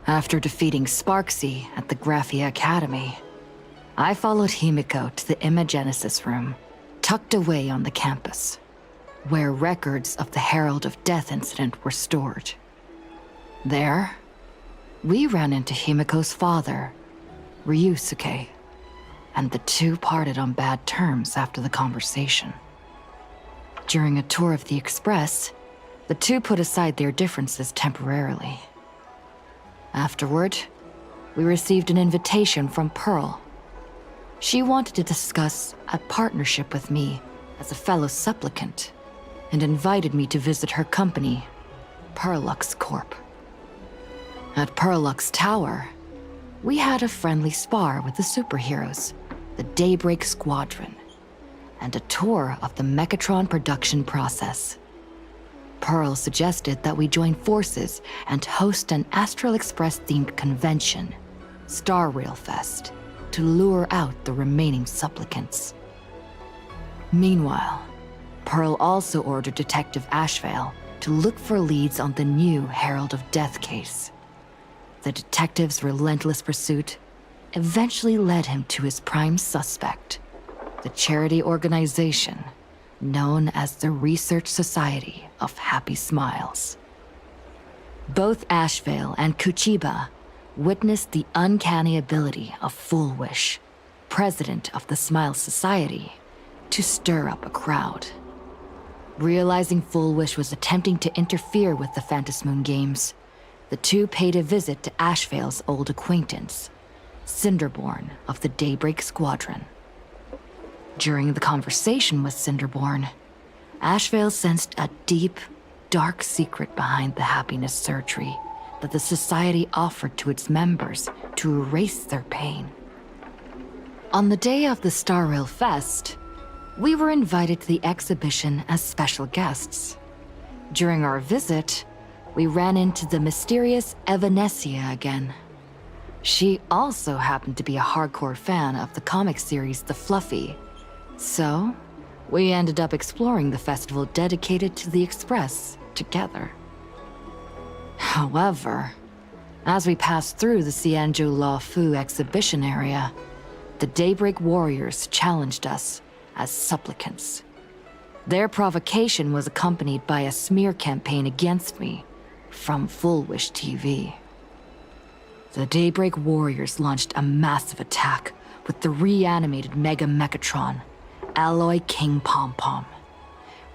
After defeating Sparksy at the Graphia Academy, I followed Himiko to the Imagenesis room, tucked away on the campus, where records of the Herald of Death incident were stored. There, we ran into Himiko's father, Ryusuke, and the two parted on bad terms after the conversation. During a tour of the Express, the two put aside their differences temporarily. Afterward, we received an invitation from Pearl. She wanted to discuss a partnership with me as a fellow supplicant, and invited me to visit her company, Perlux Corp. At Perlux Tower, we had a friendly spar with the superheroes, the Daybreak Squadron, and a tour of the Mechatron production process. Pearl suggested that we join forces and host an Astral Express-themed convention, Star Rail Fest, to lure out the remaining supplicants. Meanwhile, Pearl also ordered Detective Ashvale to look for leads on the new Herald of Death case. The detective's relentless pursuit eventually led him to his prime suspect, the charity organization known as the Research Society of Happy Smiles. Both Ashvale and Kuchiba witnessed the uncanny ability of Fullwish, president of the Smile Society, to stir up a crowd. Realizing Fullwish was attempting to interfere with the Phantasmoon Games, the two paid a visit to Ashvale's old acquaintance, Cinderborn of the Daybreak Squadron. During the conversation with Cinderborn, Ashvale sensed a deep, dark secret behind the happiness surgery that the Society offered to its members to erase their pain. On the day of the Star Rail Fest, we were invited to the exhibition as special guests. During our visit, we ran into the mysterious Evanesia again. She also happened to be a hardcore fan of the comic series The Fluffy, so we ended up exploring the festival dedicated to the Express together. However, as we passed through the Xianzhou Law Fu exhibition area, the Daybreak Warriors challenged us as supplicants. Their provocation was accompanied by a smear campaign against me from Fullwish TV. The Daybreak Warriors launched a massive attack with the reanimated Mega Mechatron, Alloy King Pom Pom.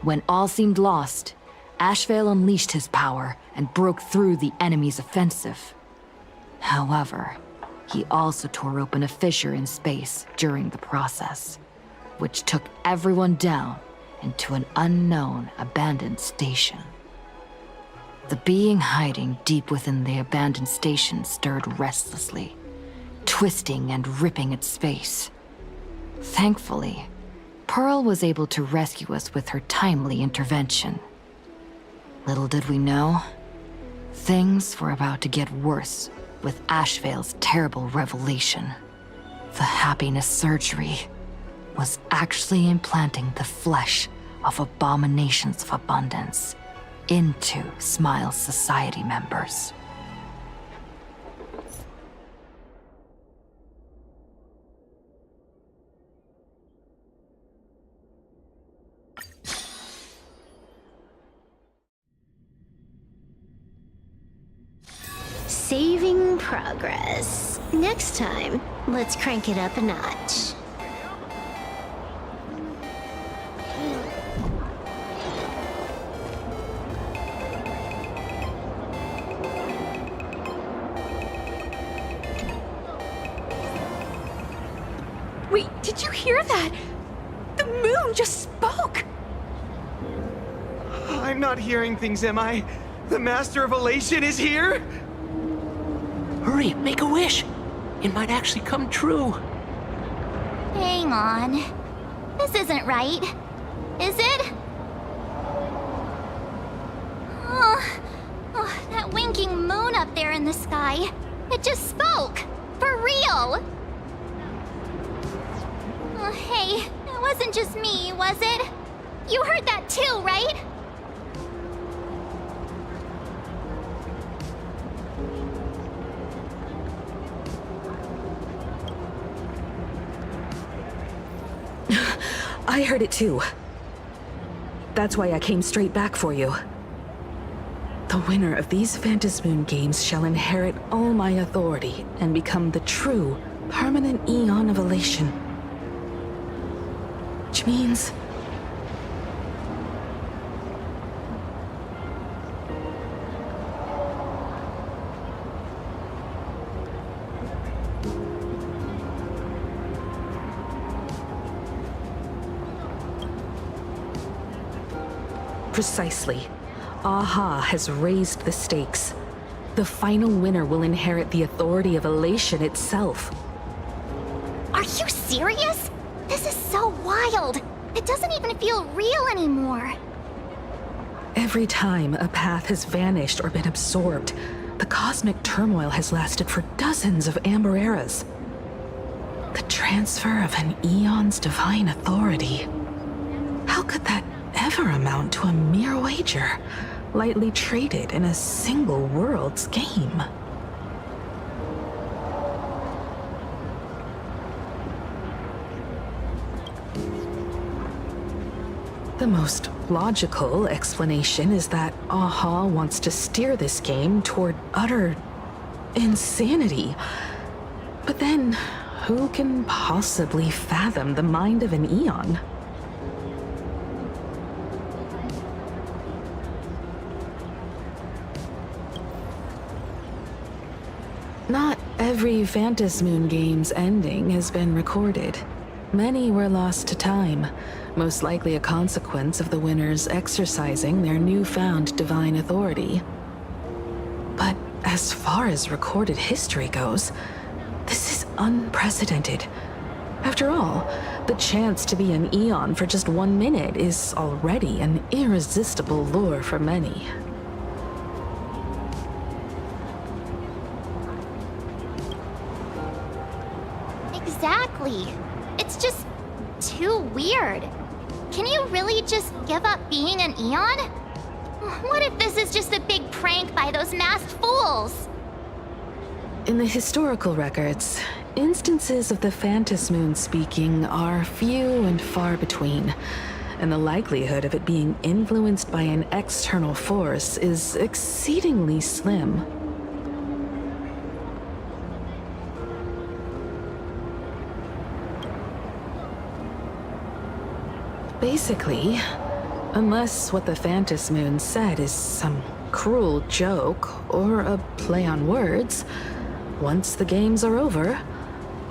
When all seemed lost, Ashvale unleashed his power and broke through the enemy's offensive. However, he also tore open a fissure in space during the process, which took everyone down into an unknown abandoned station. The being hiding deep within the abandoned station stirred restlessly, twisting and ripping at space. Thankfully, Pearl was able to rescue us with her timely intervention. Little did we know, things were about to get worse with Ashvale's terrible revelation. The happiness surgery was actually implanting the flesh of abominations of abundance into Smile Society members. Saving progress. Next time, let's crank it up a notch. Wait, did you hear that? The moon just spoke! I'm not hearing things, am I? The Master of Elation is here? Hurry, make a wish. It might actually come true. Hang on. This isn't right. Is it? Oh, that winking moon up there in the sky. It just spoke. For real. Oh, hey, it wasn't just me, was it? You heard that too, right? I heard it too. That's why I came straight back for you. The winner of these Phantasmoon games shall inherit all my authority and become the true, permanent Eon of Elation. Which means... Precisely. Aha has raised the stakes. The final winner will inherit the authority of Elation itself. Are you serious? This is so wild. It doesn't even feel real anymore. Every time a path has vanished or been absorbed, the cosmic turmoil has lasted for dozens of Amber eras. The transfer of an Eon's divine authority. How could that ever amount to a mere wager, lightly traded in a single world's game? The most logical explanation is that Aha wants to steer this game toward utter insanity. But then, who can possibly fathom the mind of an Eon? Not every Phantasmoon game's ending has been recorded. Many were lost to time, most likely a consequence of the winners exercising their newfound divine authority. But as far as recorded history goes, this is unprecedented. After all, the chance to be an Eon for just 1 minute is already an irresistible lure for many. Exactly. It's just too weird. Can you really just give up being an Eon? What if this is just a big prank by those masked fools? In the historical records, instances of the Phantasmoon speaking are few and far between, and the likelihood of it being influenced by an external force is exceedingly slim. Basically, unless what the Phantasmoon said is some cruel joke or a play on words, once the games are over,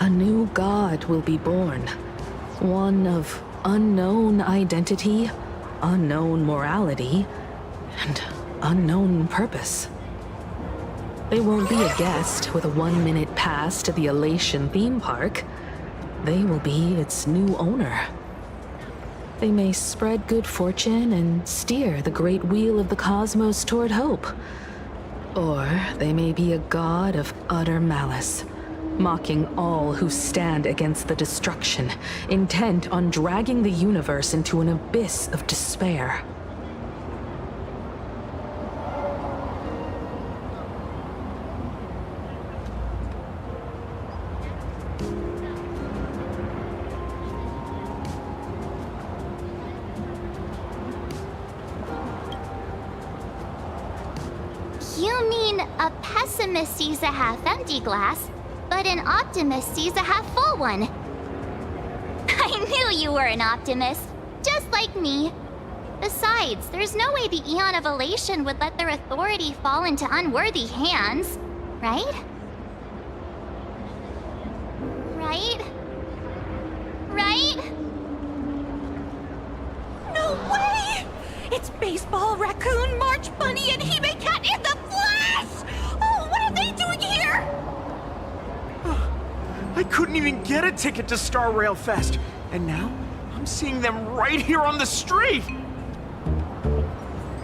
a new god will be born. One of unknown identity, unknown morality, and unknown purpose. They won't be a guest with a 1-minute pass to the Elation theme park. They will be its new owner. They may spread good fortune and steer the great wheel of the cosmos toward hope. Or they may be a god of utter malice, mocking all who stand against the destruction, intent on dragging the universe into an abyss of despair. You mean a pessimist sees a half-empty glass, but an optimist sees a half-full one. I knew you were an optimist, just like me. Besides, there's no way the Eon of Elation would let their authority fall into unworthy hands, right? Right? Right? No way! It's Baseball, Raccoon, March Bunny, and Hime Cat in the flesh! Oh, what are they doing here? I couldn't even get a ticket to Star Rail Fest, and now I'm seeing them right here on the street!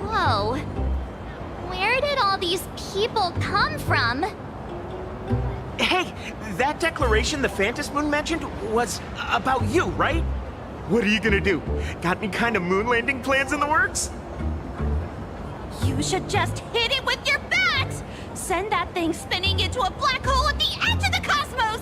Whoa. Where did all these people come from? Hey, that declaration the Phantasmoon mentioned was about you, right? What are you gonna do? Got any kind of moon landing plans in the works? You should just hit it with your bat! Send that thing spinning into a black hole at the edge of the cosmos!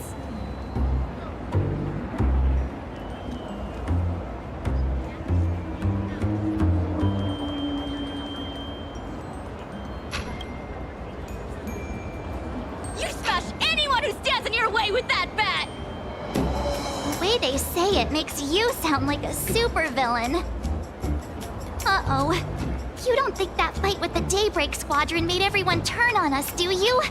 with that bat! The way they say it makes you sound like a supervillain. Uh-oh. You don't think that fight with the Daybreak Squadron made everyone turn on us, do you?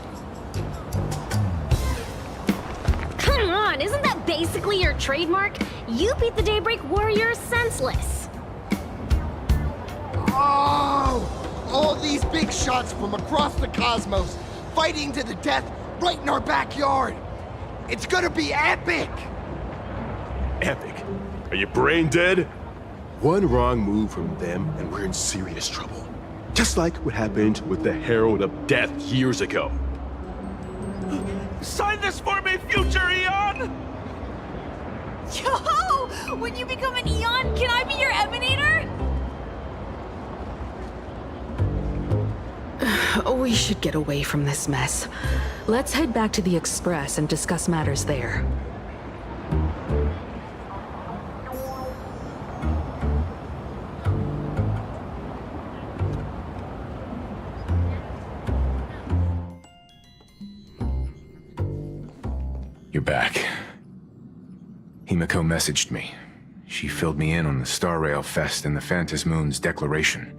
Come on, isn't that basically your trademark? You beat the Daybreak Warriors senseless. Oh! All these big shots from across the cosmos, fighting to the death right in our backyard. It's gonna be epic! Epic? Are you brain dead? One wrong move from them and we're in serious trouble. Just like what happened with the Herald of Death years ago. Sign this for me, future Eon! Yo! When you become an Eon, can I be your Emanator? We should get away from this mess. Let's head back to the Express and discuss matters there. You're back. Himiko messaged me. She filled me in on the Star Rail Fest and the Phantom Moon's declaration.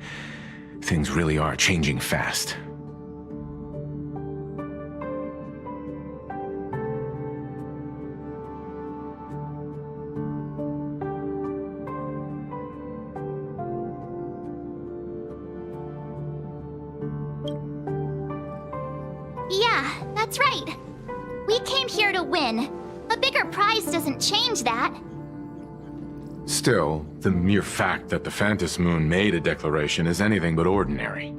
Things really are changing fast. Yeah, that's right. We came here to win. A bigger prize doesn't change that. Still, the mere fact that the Phantom Moon made a declaration is anything but ordinary.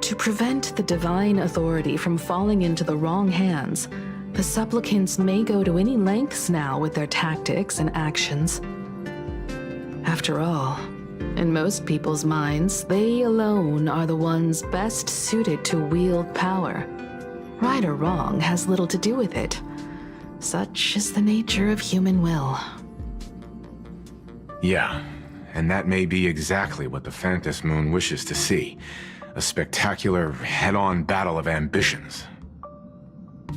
To prevent the divine authority from falling into the wrong hands, the supplicants may go to any lengths now with their tactics and actions. After all, in most people's minds, they alone are the ones best suited to wield power. Right or wrong has little to do with it. Such is the nature of human will. Yeah, and that may be exactly what the Phantom Moon wishes to see. A spectacular, head-on battle of ambitions.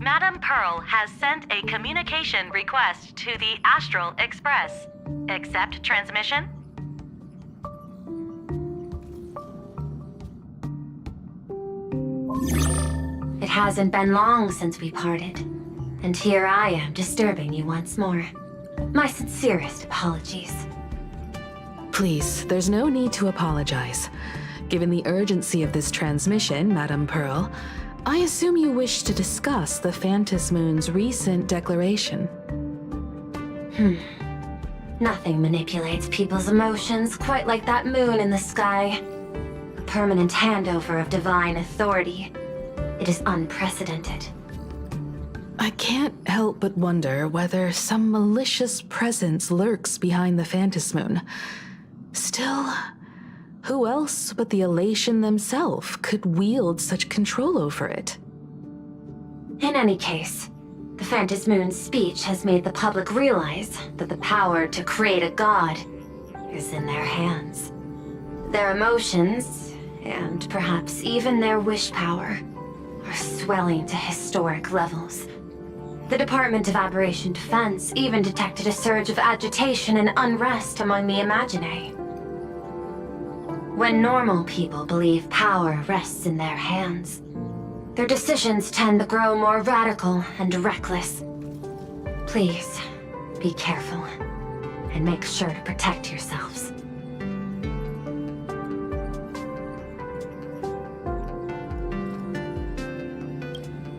Madame Pearl has sent a communication request to the Astral Express. Accept transmission? It hasn't been long since we parted, and here I am disturbing you once more. My sincerest apologies. Please, there's no need to apologize. Given the urgency of this transmission, Madame Pearl, I assume you wish to discuss the Phantom Moon's recent declaration. Nothing manipulates people's emotions quite like that moon in the sky. A permanent handover of divine authority. It is unprecedented. I can't help but wonder whether some malicious presence lurks behind the Phantom Moon. Still, who else but the Elation themselves could wield such control over it? In any case, the Phantom Moon's speech has made the public realize that the power to create a god is in their hands. Their emotions, and perhaps even their wish power, are swelling to historic levels. The Department of Aberration Defense even detected a surge of agitation and unrest among the Imaginae. When normal people believe power rests in their hands, their decisions tend to grow more radical and reckless. Please, be careful, and make sure to protect yourselves.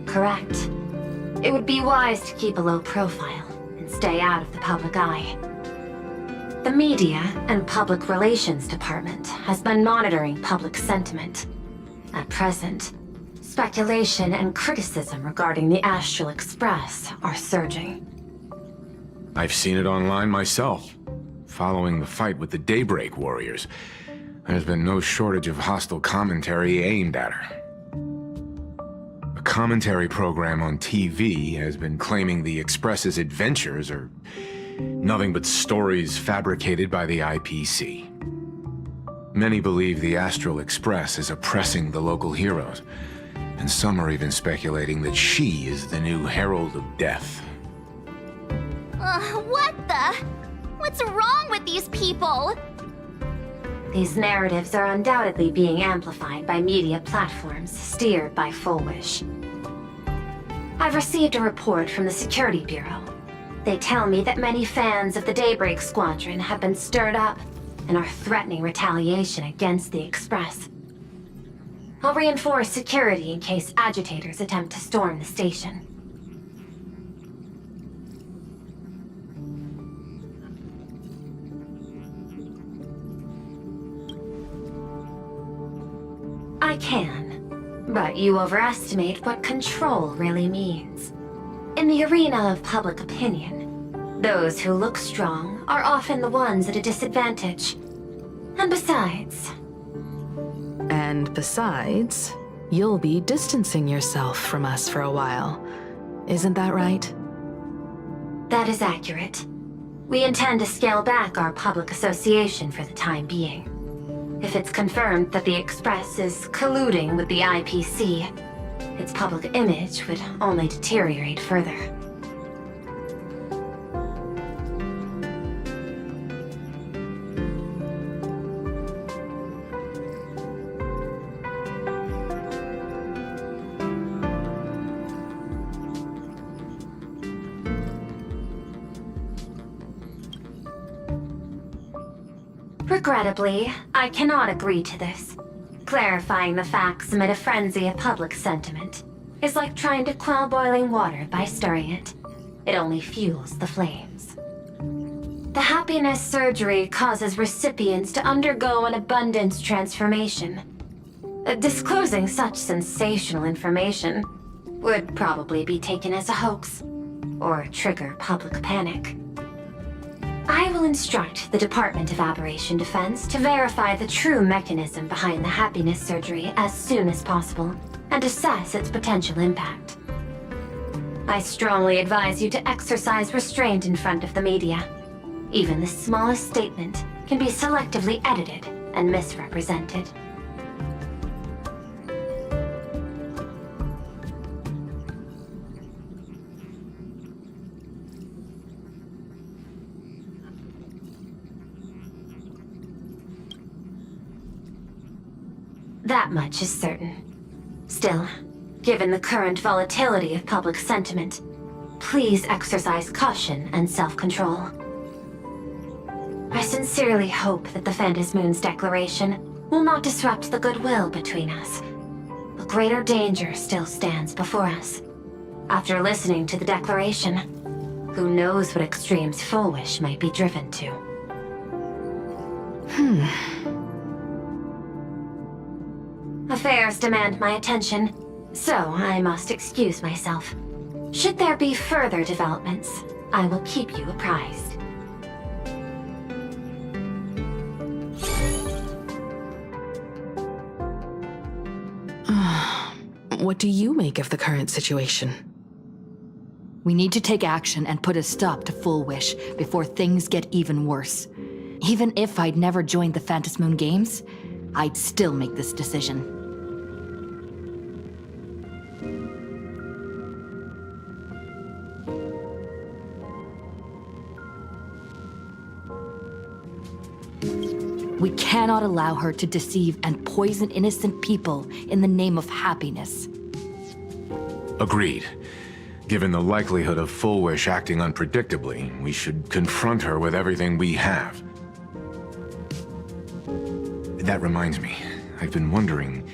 Correct. It would be wise to keep a low profile and stay out of the public eye. The Media and Public Relations Department has been monitoring public sentiment. At present, speculation and criticism regarding the Astral Express are surging. I've seen it online myself. Following the fight with the Daybreak Warriors, there's been no shortage of hostile commentary aimed at her. A commentary program on TV has been claiming the Express's adventures are nothing but stories fabricated by the IPC. Many believe the Astral Express is oppressing the local heroes, And some are even speculating that she is the new Herald of Death. What the? What's wrong with these people? These narratives are undoubtedly being amplified by media platforms steered by Full Wish. I've received a report from the Security Bureau. They tell me that many fans of the Daybreak Squadron have been stirred up and are threatening retaliation against the Express. I'll reinforce security in case agitators attempt to storm the station. I can, but you overestimate what control really means. In the arena of public opinion, those who look strong are often the ones at a disadvantage. And besides, you'll be distancing yourself from us for a while. Isn't that right? that is accurate. We intend to scale back our public association for the time being. If it's confirmed that the Express is colluding with the IPC, its public image would only deteriorate further. Regrettably, I cannot agree to this. Clarifying the facts amid a frenzy of public sentiment is like trying to quell boiling water by stirring it. It only fuels the flames. The happiness surgery causes recipients to undergo an abundance transformation. Disclosing such sensational information would probably be taken as a hoax, or trigger public panic. I will instruct the Department of Aberration Defense to verify the true mechanism behind the happiness surgery as soon as possible, and assess its potential impact. I strongly advise you to exercise restraint in front of the media. Even the smallest statement can be selectively edited and misrepresented. That much is certain. Still, given the current volatility of public sentiment, please exercise caution and self-control. I sincerely hope that the Phantom Moon's declaration will not disrupt the goodwill between us. A greater danger still stands before us. After listening to the declaration, who knows what extremes Full Wish might be driven to. Affairs demand my attention, so I must excuse myself. Should there be further developments, I will keep you apprised. What do you make of the current situation? We need to take action and put a stop to Full Wish before things get even worse. Even if I'd never joined the Phantom Moon Games, I'd still make this decision. We cannot allow her to deceive and poison innocent people in the name of happiness. Agreed. Given the likelihood of Full Wish acting unpredictably, we should confront her with everything we have. That reminds me, I've been wondering,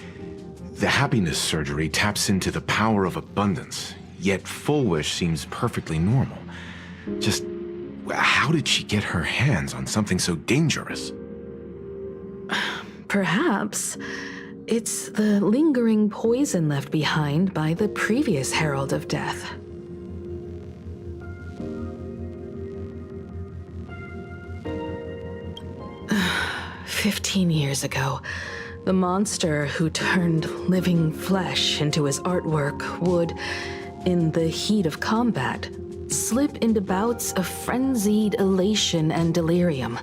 the happiness surgery taps into the power of abundance, yet Full Wish seems perfectly normal. Just, how did she get her hands on something so dangerous? Perhaps it's the lingering poison left behind by the previous Herald of Death. "15 years ago, the monster who turned living flesh into his artwork would, in the heat of combat, slip into bouts of frenzied elation and delirium.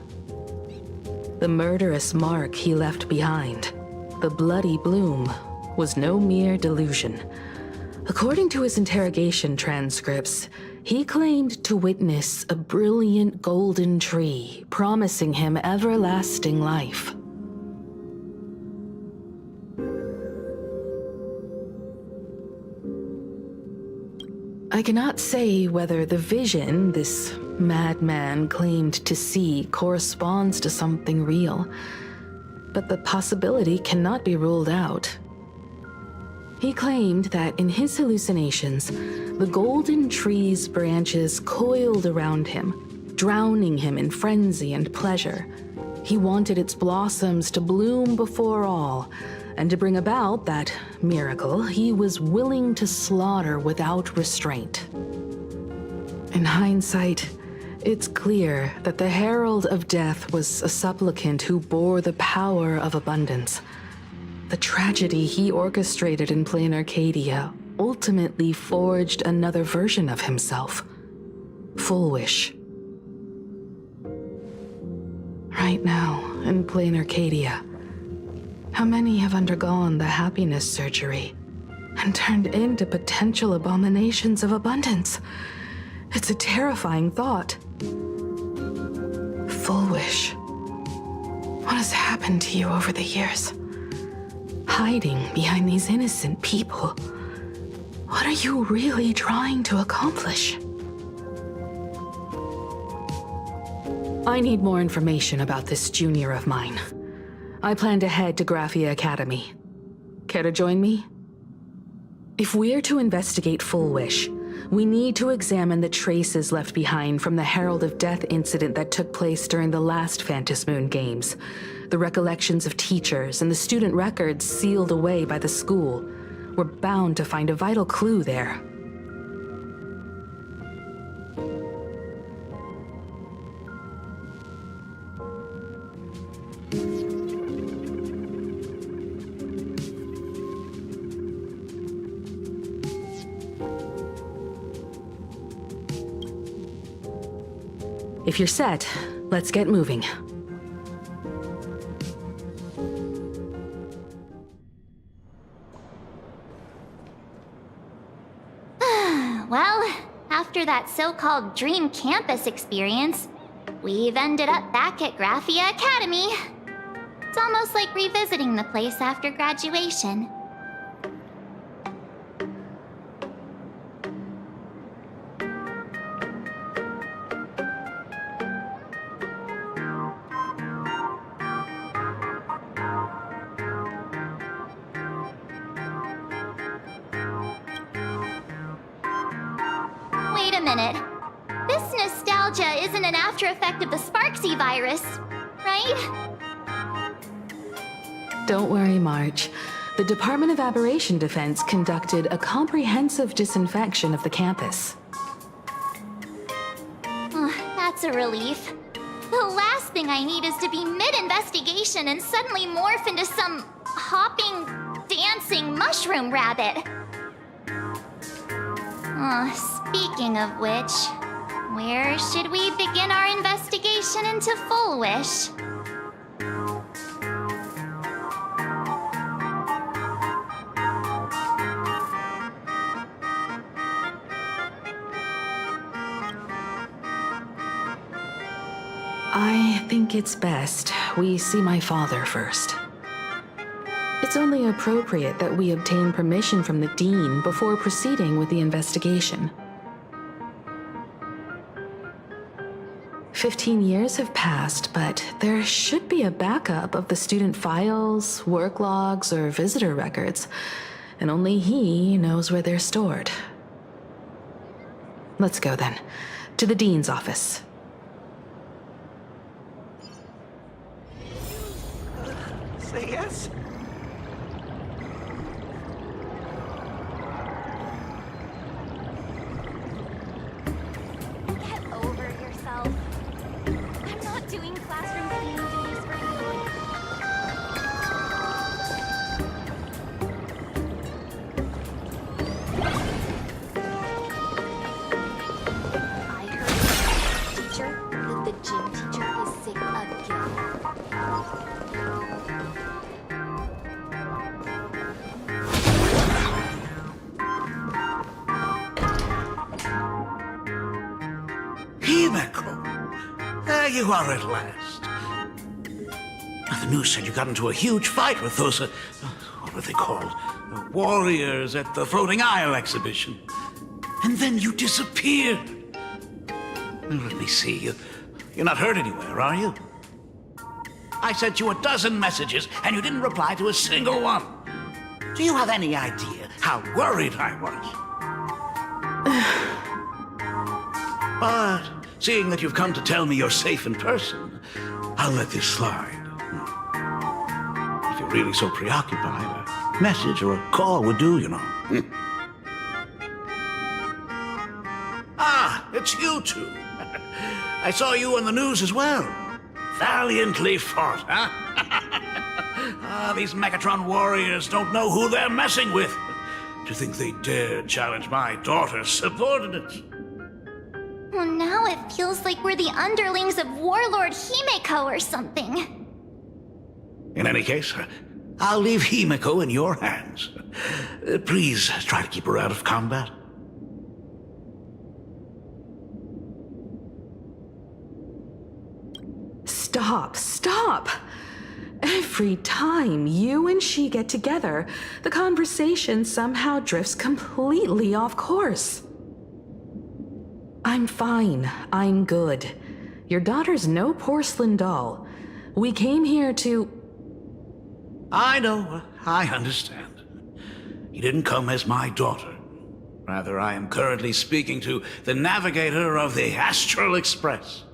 The murderous mark he left behind, the bloody bloom, was no mere delusion. According to his interrogation transcripts, he claimed to witness a brilliant golden tree promising him everlasting life. I cannot say whether the vision this madman claimed to see corresponds to something real, but the possibility cannot be ruled out. He claimed that in his hallucinations, the golden tree's branches coiled around him, drowning him in frenzy and pleasure. He wanted its blossoms to bloom before all, and to bring about that miracle, he was willing to slaughter without restraint. In hindsight, it's clear that the Herald of Death was a supplicant who bore the power of abundance. The tragedy he orchestrated in plain Arcadia ultimately forged another version of himself, Full Wish. Right now, in plain Arcadia, how many have undergone the happiness surgery and turned into potential abominations of abundance? It's a terrifying thought. Full Wish. What has happened to you over the years? Hiding behind these innocent people. What are you really trying to accomplish? I need more information about this junior of mine. I plan to head to Graphia Academy. Care to join me? If we're to investigate Full Wish, we need to examine the traces left behind from the Herald of Death incident that took place during the last Phantom Moon Games. The recollections of teachers and the student records sealed away by the school. We're bound to find a vital clue there. If you're set, let's get moving. Well, after that so-called dream campus experience, we've ended up back at Graphia Academy. It's almost like revisiting the place after graduation. Wait a minute. This nostalgia isn't an after effect of the Sparksy virus, right? Don't worry, Marge. The Department of Aberration Defense conducted a comprehensive disinfection of the campus. That's a relief. The last thing I need is to be mid-investigation and suddenly morph into some hopping, dancing mushroom rabbit. Speaking of which, where should we begin our investigation into Full Wish? I think it's best we see my father first. It's only appropriate that we obtain permission from the Dean before proceeding with the investigation. 15 years have passed, but there should be a backup of the student files, work logs, or visitor records, and only he knows where they're stored. Let's go then, to the Dean's office. Say yes. Get over yourself. I'm not doing classroom cleaning duties for you. I heard from the teacher that the gym teacher is sick again. Himeko, there you are at last. The news said you got into a huge fight with those, what were they called? Warriors at the Floating Isle exhibition. And then you disappeared. Let me see. You're not hurt anywhere, are you? I sent you a dozen messages, and you didn't reply to a single one. Do you have any idea how worried I was? But seeing that you've come to tell me you're safe in person, I'll let this slide. If you're really so preoccupied, a message or a call would do, you know. Ah, it's you two. I saw you on the news as well. Valiantly fought, huh? These Megatron warriors don't know who they're messing with. To think they dare challenge my daughter's subordinates. Well, now it feels like we're the underlings of Warlord Himeko or something. In any case, I'll leave Himeko in your hands. Please try to keep her out of combat. Stop. Every time you and she get together, the conversation somehow drifts completely off course. I'm fine. I'm good. Your daughter's no porcelain doll. We came here to... I know. I understand. You didn't come as my daughter. Rather, I am currently speaking to the navigator of the Astral Express.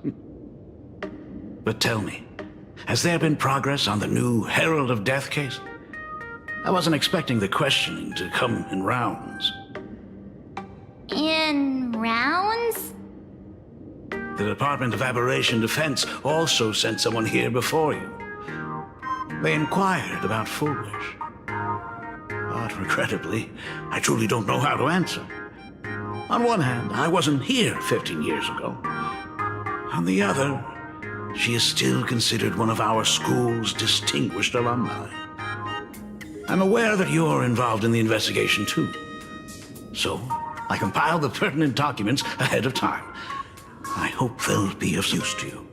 But tell me, has there been progress on the new Herald of Death case? I wasn't expecting the questioning to come in rounds. In rounds? The Department of Aberration Defense also sent someone here before you. They inquired about Foolish. But regrettably, I truly don't know how to answer. On one hand, I wasn't here 15 years ago. On the other, she is still considered one of our school's distinguished alumni. I'm aware that you're involved in the investigation too. So, I compiled the pertinent documents ahead of time. I hope they'll be of use to you.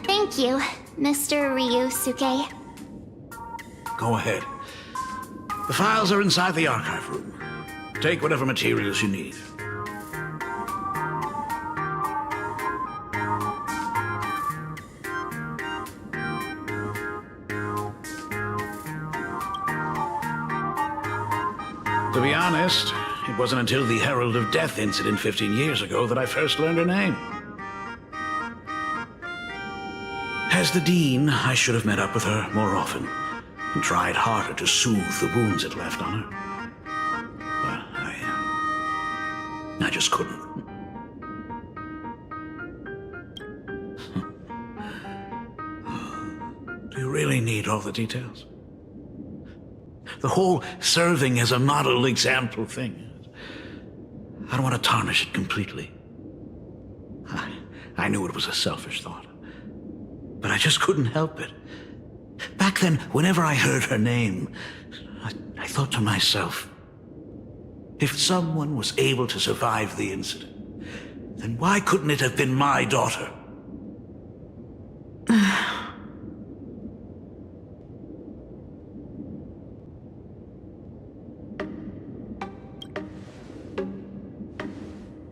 Thank you, Mr. Ryusuke. Go ahead. The files are inside the archive room. Take whatever materials you need. To be honest, it wasn't until the Herald of Death incident 15 years ago that I first learned her name. As the Dean, I should have met up with her more often and tried harder to soothe the wounds it left on her. But I just couldn't. Do you really need all the details? The whole serving as a model example thing. I don't want to tarnish it completely. I knew it was a selfish thought. But I just couldn't help it. Back then, whenever I heard her name, I thought to myself, if someone was able to survive the incident, then why couldn't it have been my daughter?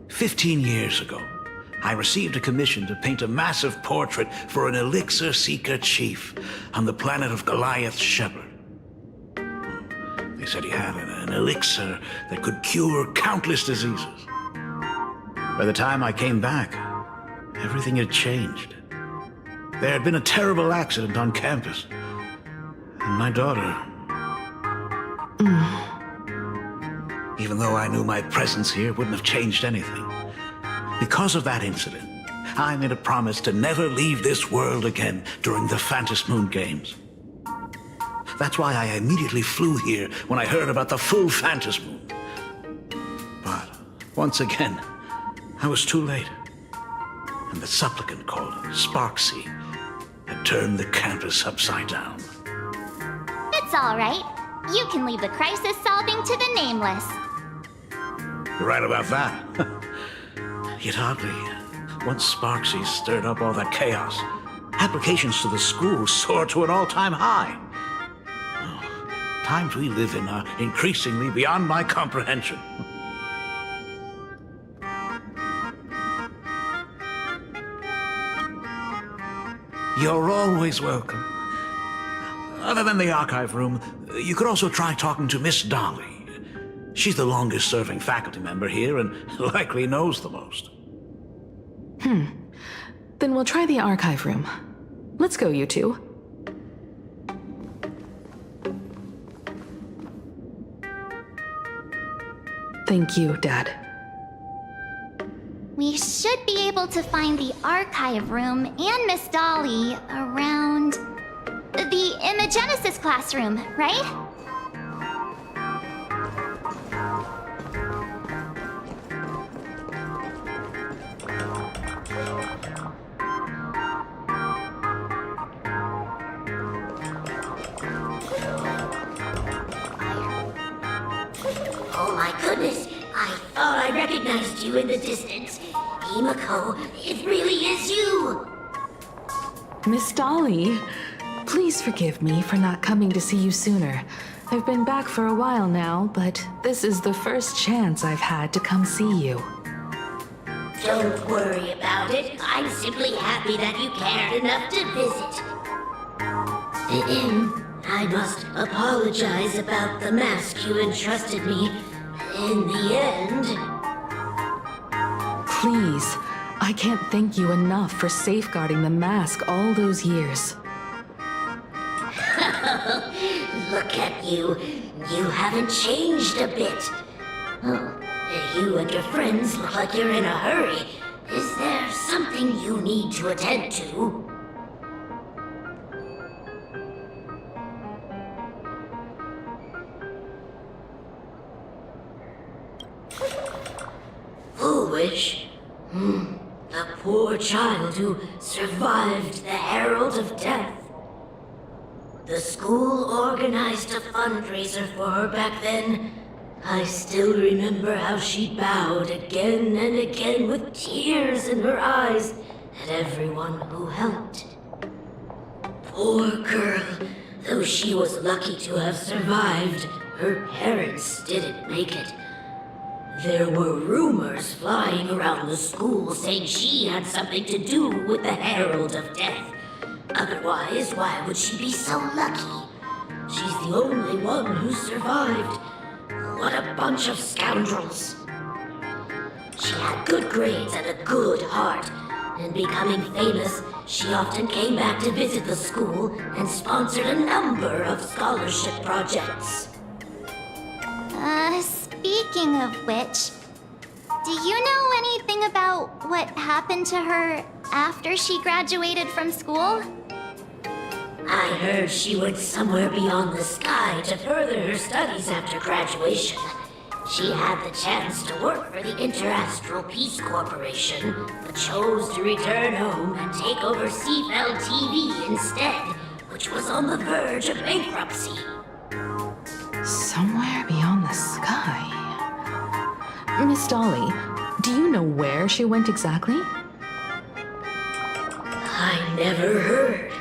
15 years ago, I received a commission to paint a massive portrait for an elixir seeker chief on the planet of Goliath Shepherd. They said he had an elixir that could cure countless diseases. By the time I came back, everything had changed. There had been a terrible accident on campus, and my daughter... Even though I knew my presence here wouldn't have changed anything. Because of that incident, I made a promise to never leave this world again during the Phantom Moon Games. That's why I immediately flew here when I heard about the full Phantom Moon. But once again, I was too late. And the supplicant called Sparksy had turned the campus upside down. It's all right. You can leave the crisis solving to the Nameless. You're right about that. Yet oddly, once Sparksy stirred up all that chaos, applications to the school soared to an all-time high. Oh, times we live in are increasingly beyond my comprehension. You're always welcome. Other than the archive room, you could also try talking to Miss Dolly. She's the longest-serving faculty member here and likely knows the most. Then we'll try the archive room. Let's go, you two. Thank you, Dad. We should be able to find the archive room and Miss Dolly around the Imagenesis classroom, right? Oh my goodness, I thought I recognized you in the distance. Himiko, it really is you! Miss Dolly, please forgive me for not coming to see you sooner. I've been back for a while now, but this is the first chance I've had to come see you. Don't worry about it. I'm simply happy that you cared enough to visit. I must apologize about the mask you entrusted me. In the end... Please, I can't thank you enough for safeguarding the mask all those years. Look at you. You haven't changed a bit. Oh, you and your friends look like you're in a hurry. Is there something you need to attend to? Foolish? The poor child who survived the Herald of Death. The school organized a fundraiser for her back then. I still remember how she bowed again and again with tears in her eyes at everyone who helped. Poor girl, though she was lucky to have survived, her parents didn't make it. There were rumors flying around the school saying she had something to do with the Herald of Death. Otherwise, why would she be so lucky? She's the only one who survived. What a bunch of scoundrels. She had good grades and a good heart, and becoming famous, she often came back to visit the school and sponsored a number of scholarship projects. Speaking of which, do you know anything about what happened to her after she graduated from school? I heard she went somewhere beyond the sky to further her studies after graduation. She had the chance to work for the Interastral Peace Corporation, but chose to return home and take over Seafell TV instead, which was on the verge of bankruptcy. Somewhere beyond the sky. Miss Dolly, do you know where she went exactly? I never heard.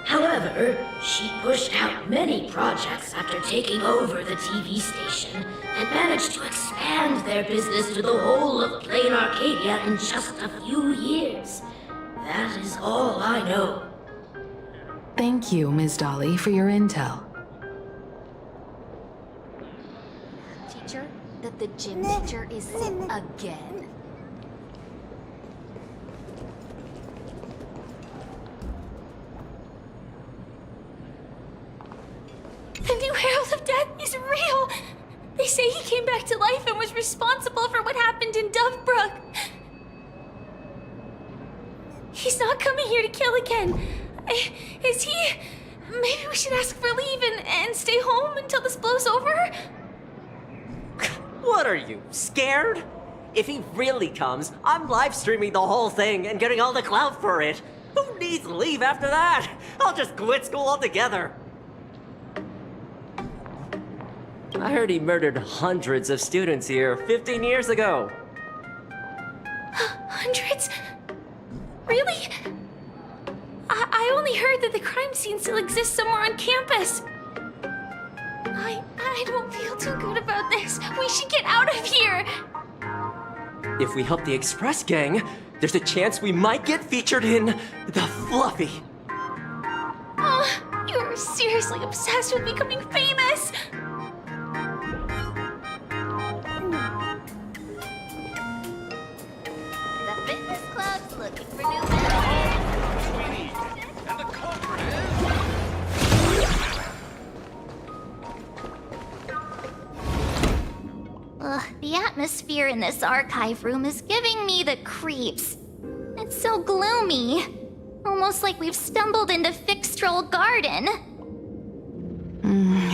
However, she pushed out many projects after taking over the TV station and managed to expand their business to the whole of Plain Arcadia in just a few years. That is all I know. Thank you, Ms. Dolly, for your intel. Teacher, that the gym teacher is sick again. The new Herald of Death is real! They say he came back to life and was responsible for what happened in Dovebrook. He's not coming here to kill again. Is he? Maybe we should ask for leave and stay home until this blows over? What are you, scared? If he really comes, I'm live streaming the whole thing and getting all the clout for it. Who needs leave after that? I'll just quit school altogether. I heard he murdered hundreds of students here 15 years ago. Hundreds? Really? I only heard that the crime scene still exists somewhere on campus. I don't feel too good about this. We should get out of here. If we help the Express gang, there's a chance we might get featured in The Fluffy. Oh, you're seriously obsessed with becoming famous. The fitness club's looking for new members. Sweetie, and the culprit is... Ugh, the atmosphere in this archive room is giving me the creeps. It's so gloomy. Almost like we've stumbled into Fixtroll Garden.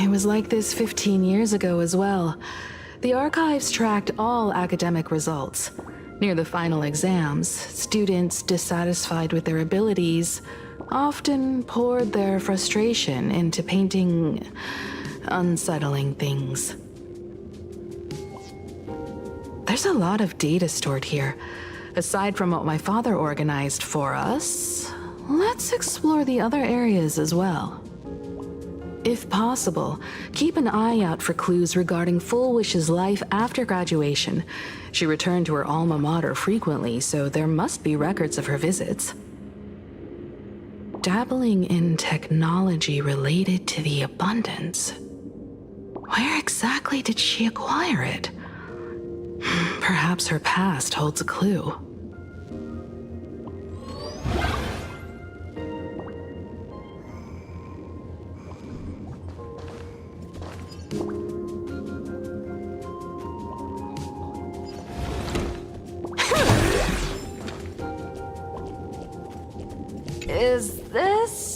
It was like this 15 years ago as well. The archives tracked all academic results. Near the final exams, students dissatisfied with their abilities often poured their frustration into painting unsettling things. There's a lot of data stored here. Aside from what my father organized for us, let's explore the other areas as well. If possible, keep an eye out for clues regarding Fullwish's life after graduation. She returned to her alma mater frequently, so there must be records of her visits. Dabbling in technology related to the abundance. Where exactly did she acquire it? Perhaps her past holds a clue. Is this...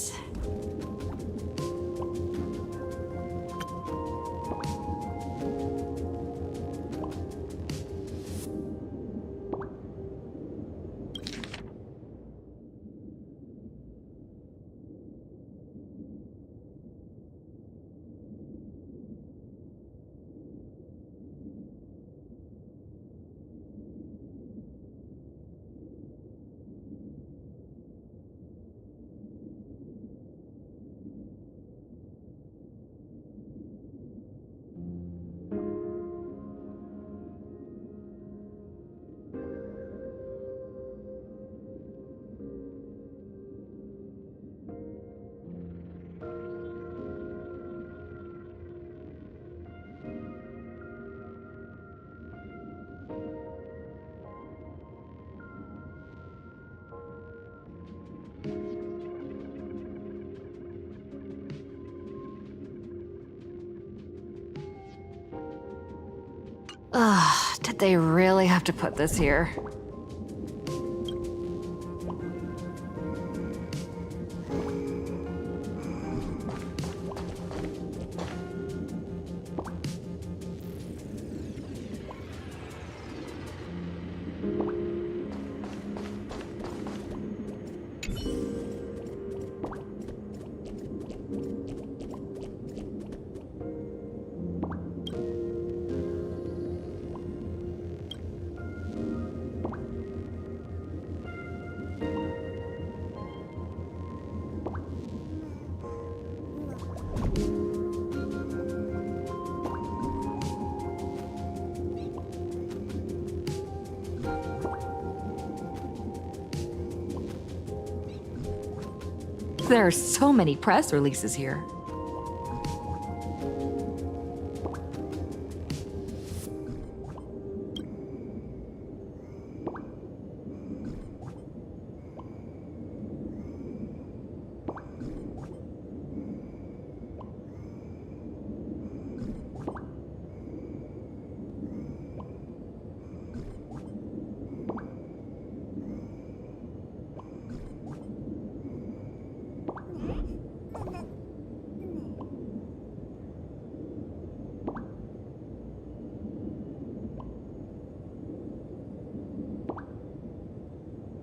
Ugh, did they really have to put this here? There are so many press releases here.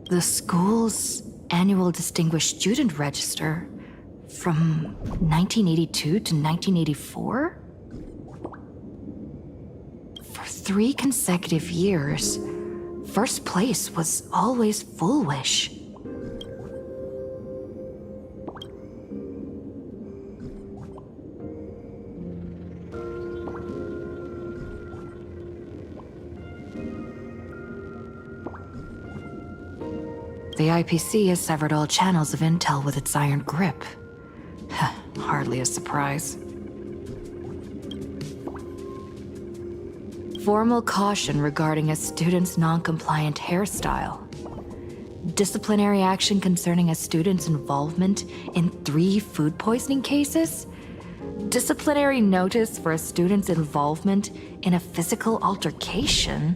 The school's annual Distinguished Student Register from 1982 to 1984? For 3 consecutive years, first place was always foolish. The IPC has severed all channels of intel with its iron grip. Hardly a surprise. Formal caution regarding a student's non-compliant hairstyle. Disciplinary action concerning a student's involvement in 3 food poisoning cases. Disciplinary notice for a student's involvement in a physical altercation.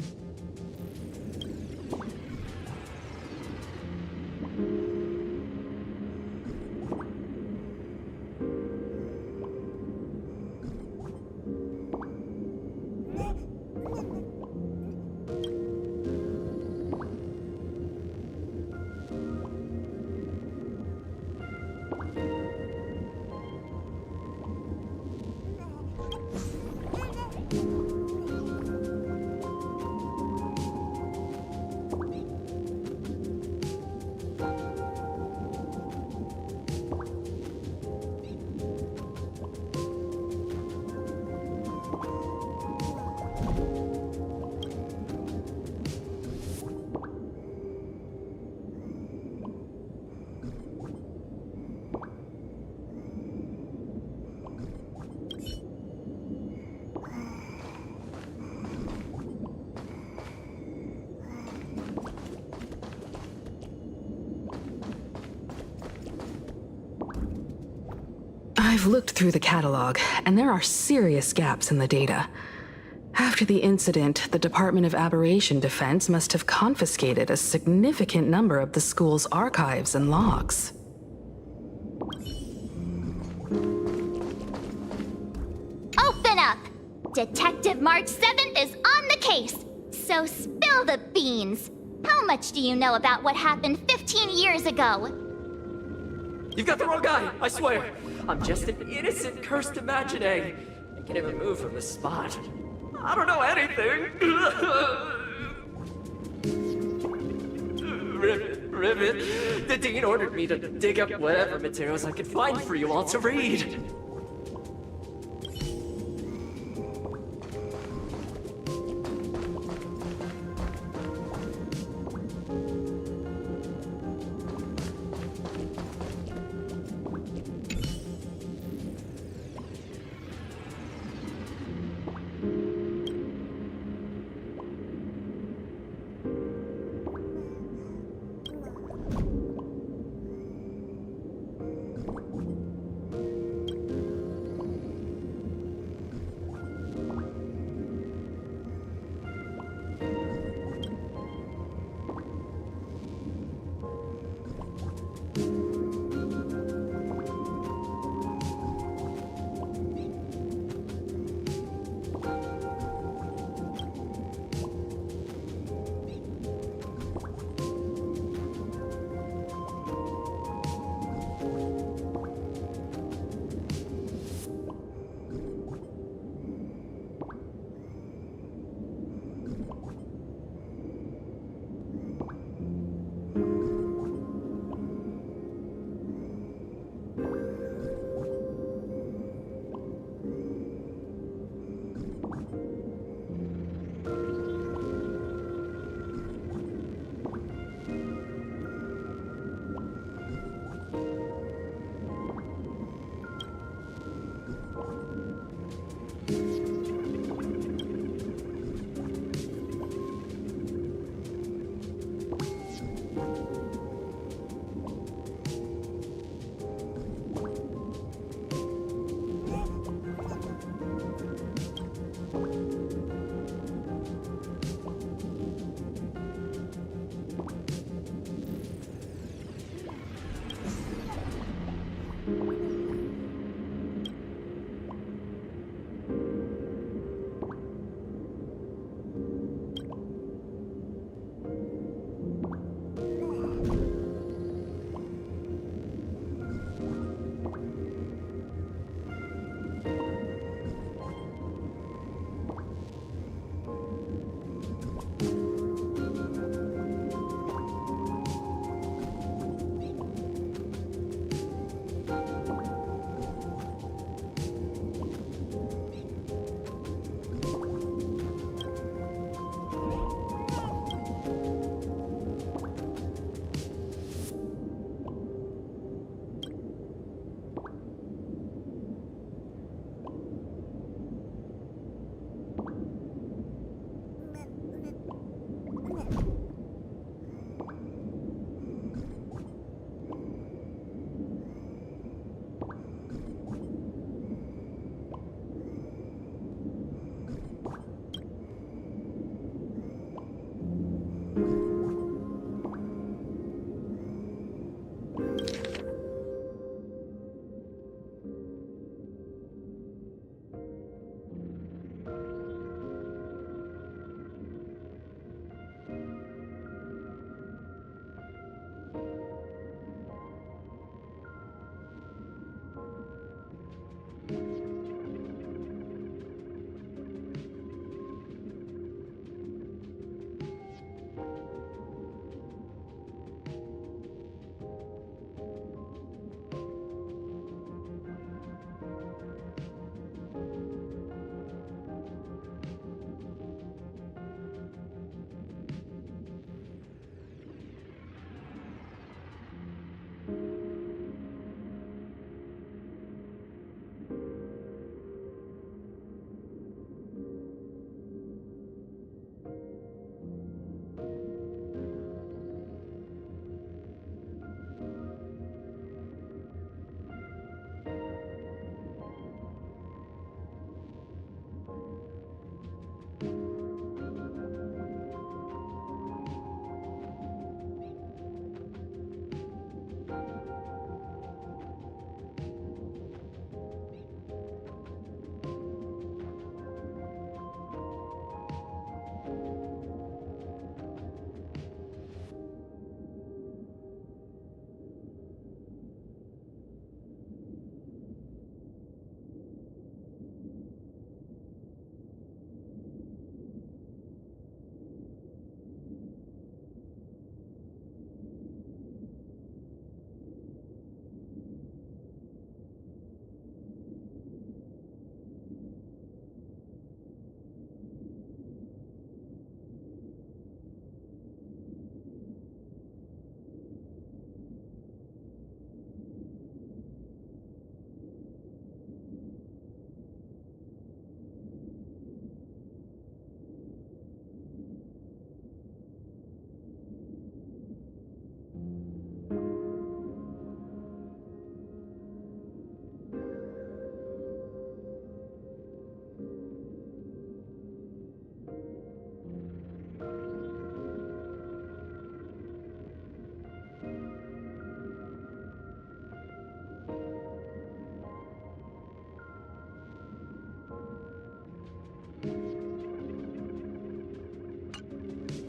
I've looked through the catalog, and there are serious gaps in the data. After the incident, the Department of Aberration Defense must have confiscated a significant number of the school's archives and logs. Open up! Detective March 7th is on the case, so spill the beans. How much do you know about what happened 15 years ago? You've got the wrong guy, I swear. I'm just an innocent cursed imaginary. I can't even move from this spot. I don't know anything. Rivet, the dean ordered me to dig up whatever materials I could find for you all to read.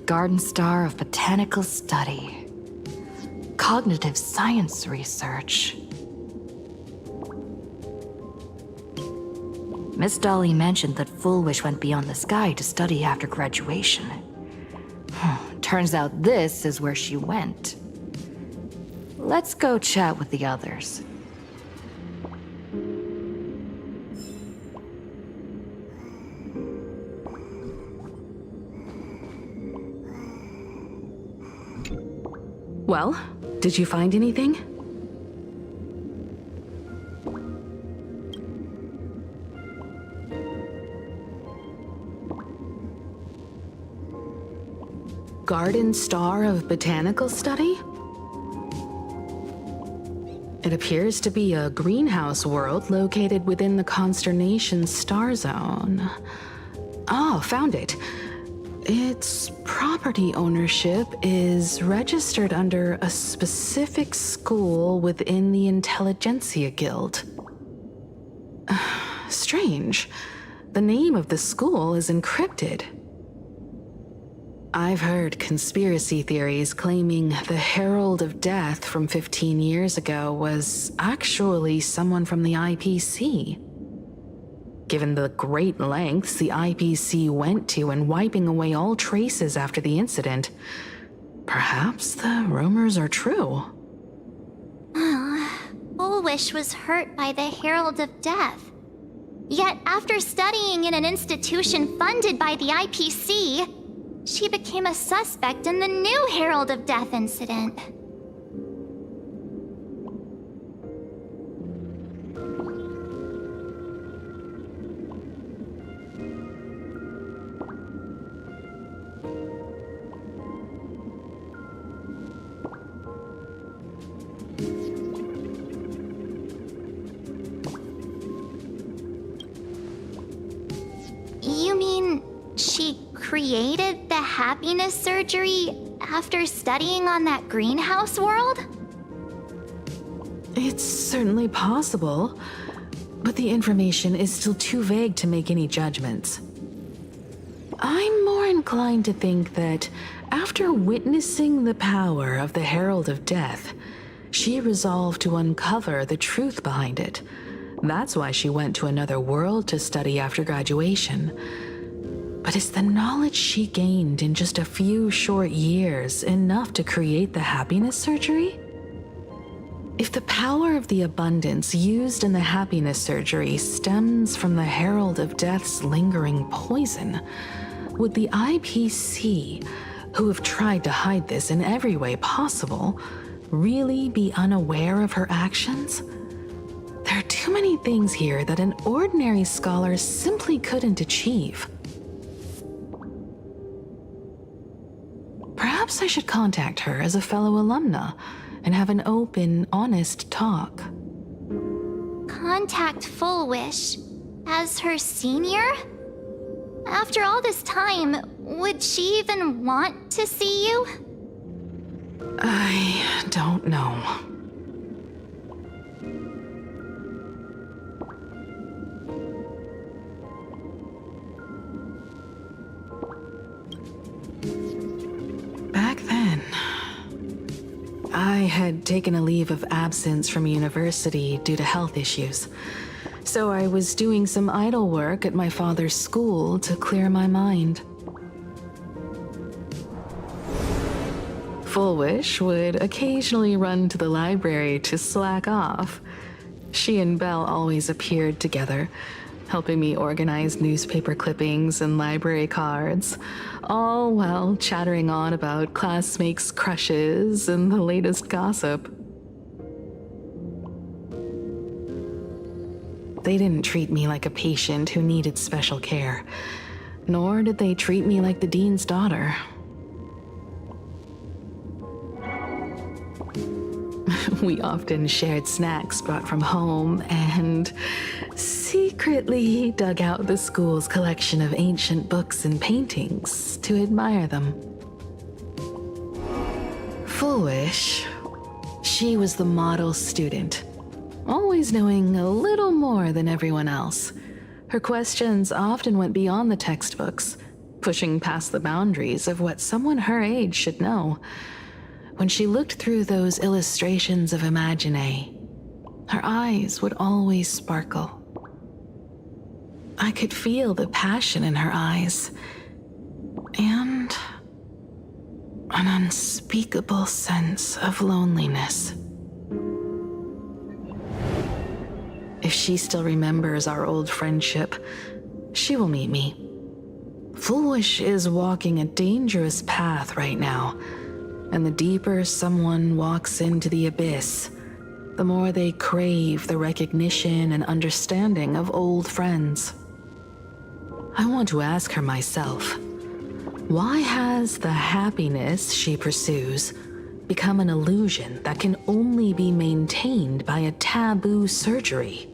Garden Star of Botanical Study. Cognitive science research. Miss Dolly mentioned that Fullwish went beyond the sky to study after graduation. Turns out this is where she went. Let's go chat with the others. Well, did you find anything? Garden Star of Botanical Study? It appears to be a greenhouse world located within the consternation star zone. Oh, found it. Its property ownership is registered under a specific school within the Intelligentsia Guild. Strange. The name of the school is encrypted. I've heard conspiracy theories claiming the Herald of Death from 15 years ago was actually someone from the IPC. Given the great lengths the IPC went to in wiping away all traces after the incident, perhaps the rumors are true. Fullwish was hurt by the Herald of Death. Yet after studying in an institution funded by the IPC, she became a suspect in the new Herald of Death incident. You mean she created the happiness surgery after studying on that greenhouse world? It's certainly possible, but the information is still too vague to make any judgments. I'm more inclined to think that after witnessing the power of the Herald of Death, she resolved to uncover the truth behind it. That's why she went to another world to study after graduation. But is the knowledge she gained in just a few short years enough to create the happiness surgery? If the power of the abundance used in the happiness surgery stems from the Herald of Death's lingering poison, would the IPC, who have tried to hide this in every way possible, really be unaware of her actions? There are too many things here that an ordinary scholar simply couldn't achieve. Perhaps I should contact her as a fellow alumna and have an open, honest talk. Contact Fullwish as her senior? After all this time, would she even want to see you? I don't know. Back then, I had taken a leave of absence from university due to health issues, so I was doing some idle work at my father's school to clear my mind. Fullwish would occasionally run to the library to slack off. She and Belle always appeared together, helping me organize newspaper clippings and library cards, all while chattering on about classmates' crushes and the latest gossip. They didn't treat me like a patient who needed special care, nor did they treat me like the dean's daughter. We often shared snacks brought from home and secretly dug out the school's collection of ancient books and paintings to admire them. Fullwish, she was the model student, always knowing a little more than everyone else. Her questions often went beyond the textbooks, pushing past the boundaries of what someone her age should know. When she looked through those illustrations of Imagine, her eyes would always sparkle. I could feel the passion in her eyes, and an unspeakable sense of loneliness. If she still remembers our old friendship, she will meet me. Foolish is walking a dangerous path right now, and the deeper someone walks into the abyss, the more they crave the recognition and understanding of old friends. I want to ask her myself, why has the happiness she pursues become an illusion that can only be maintained by a taboo surgery?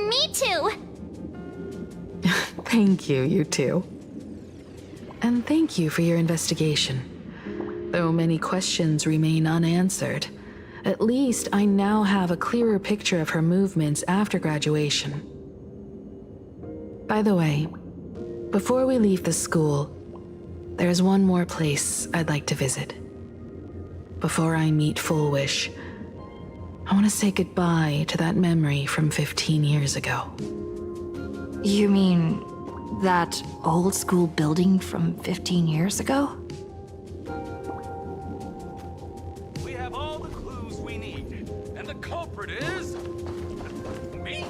Me too. Thank you, you two. And thank you for your investigation. Though many questions remain unanswered, at least I now have a clearer picture of her movements after graduation. By the way, before we leave the school, there's one more place I'd like to visit. Before I meet Fullwish, I want to say goodbye to that memory from 15 years ago. You mean that old school building from 15 years ago? We have all the clues we need, and the culprit is... me?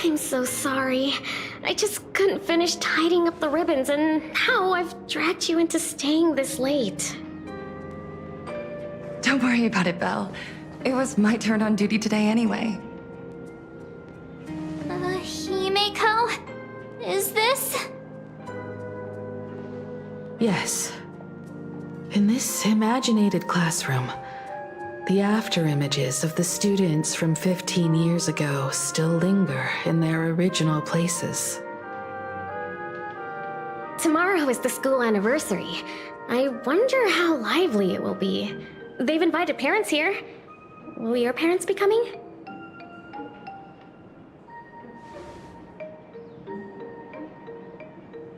I'm so sorry. I just couldn't finish tidying up the ribbons, and now I've dragged you into staying this late. Don't worry about it, Belle. It was my turn on duty today anyway. Himeko? Is this? Yes. In this imaginated classroom, the after images of the students from 15 years ago still linger in their original places. Tomorrow is the school anniversary. I wonder how lively it will be. They've invited parents here. Will your parents be coming?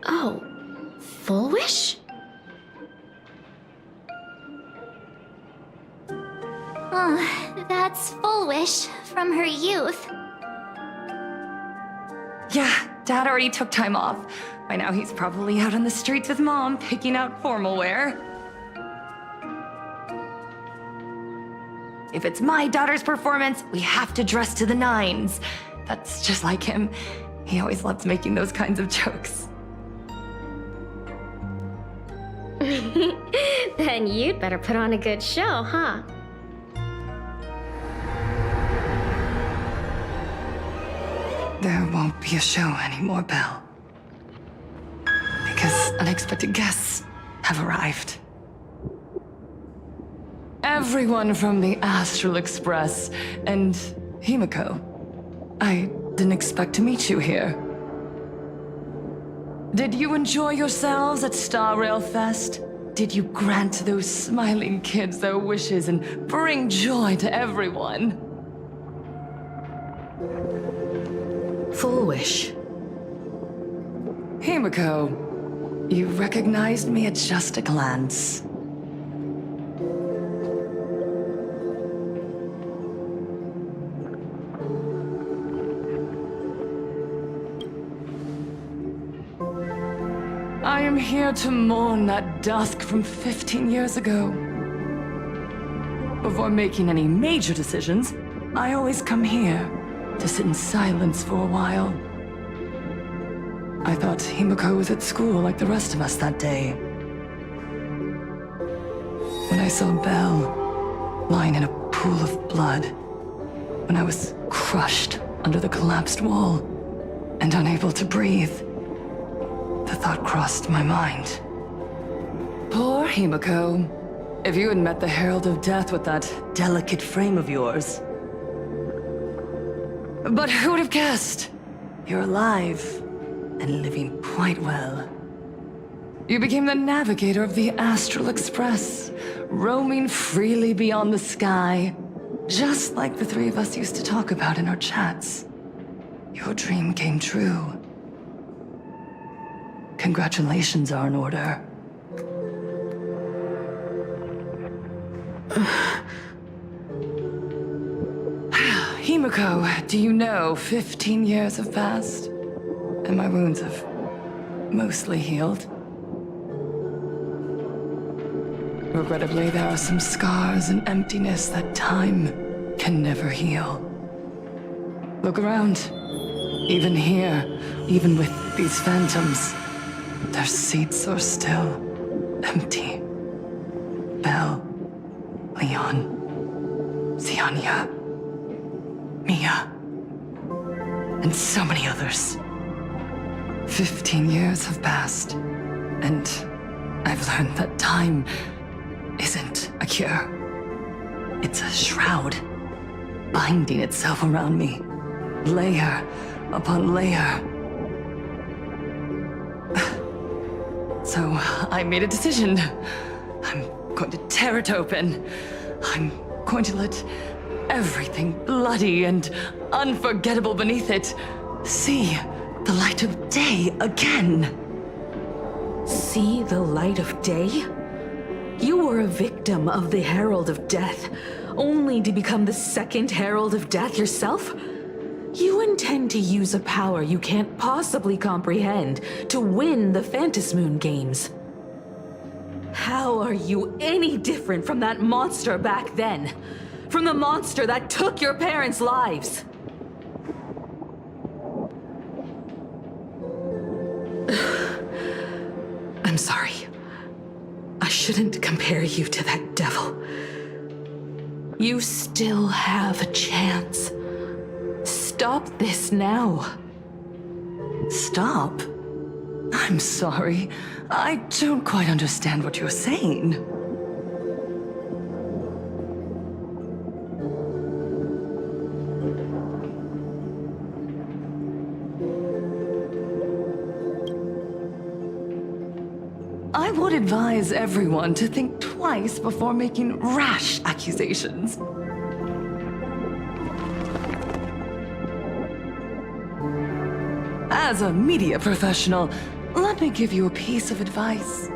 Oh, Fullwish? Oh, that's Fullwish from her youth. Yeah, Dad already took time off. By now he's probably out on the streets with Mom, picking out formal wear. If it's my daughter's performance, we have to dress to the nines. That's just like him. He always loves making those kinds of jokes. Then you'd better put on a good show, huh? There won't be a show anymore, Belle. Because unexpected guests have arrived. Everyone from the Astral Express and Himeko. I didn't expect to meet you here. Did you enjoy yourselves at Star Rail Fest? Did you grant those smiling kids their wishes and bring joy to everyone? Full wish. Himiko, you recognized me at just a glance. I am here to mourn that dusk from 15 years ago. Before making any major decisions, I always come here to sit in silence for a while. I thought Himiko was at school like the rest of us that day. When I saw Belle lying in a pool of blood, when I was crushed under the collapsed wall and unable to breathe, the thought crossed my mind. Poor Himiko. If you had met the Herald of Death with that delicate frame of yours. But who would have guessed? You're alive and living quite well. You became the navigator of the Astral Express, roaming freely beyond the sky, just like the three of us used to talk about in our chats. Your dream came true. Congratulations are in order. Himiko, do you know 15 years have passed, and my wounds have mostly healed? Regrettably, there are some scars and emptiness that time can never heal. Look around. Even here, even with these phantoms, their seats are still empty. Belle, Leon, Xianya, Mia, and so many others. 15 years have passed, and I've learned that time isn't a cure. It's a shroud, binding itself around me, layer upon layer. So I made a decision. I'm going to tear it open. I'm going to let everything bloody and unforgettable beneath it see the light of day again. See the light of day? You were a victim of the Herald of Death, only to become the second Herald of Death yourself? You intend to use a power you can't possibly comprehend to win the Phantasmoon Games. How are you any different from that monster back then? From the monster that took your parents' lives? I'm sorry. I shouldn't compare you to that devil. You still have a chance. Stop this now. Stop? I'm sorry. I don't quite understand what you're saying. I would advise everyone to think twice before making rash accusations. As a media professional, let me give you a piece of advice.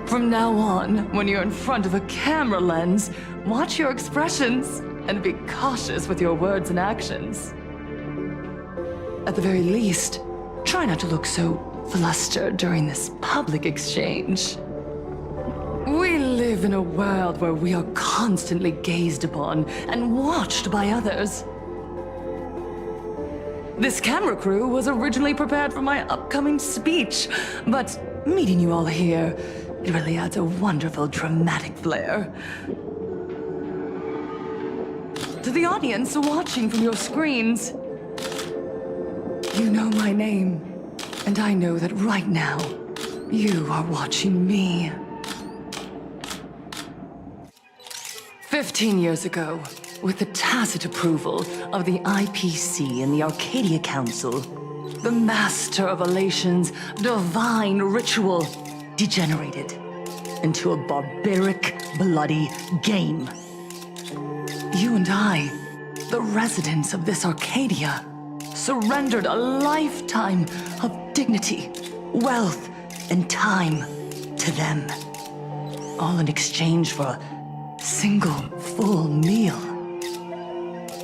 From now on, when you're in front of a camera lens, watch your expressions and be cautious with your words and actions. At the very least, try not to look so flustered during this public exchange. We live in a world where we are constantly gazed upon and watched by others. This camera crew was originally prepared for my upcoming speech, but meeting you all here, it really adds a wonderful dramatic flair. To the audience watching from your screens, you know my name, and I know that right now, you are watching me. 15 years ago, with the tacit approval of the IPC and the Arcadia Council, the Master of Elation's divine ritual degenerated into a barbaric, bloody game. You and I, the residents of this Arcadia, surrendered a lifetime of dignity, wealth, and time to them. All in exchange for a single full meal.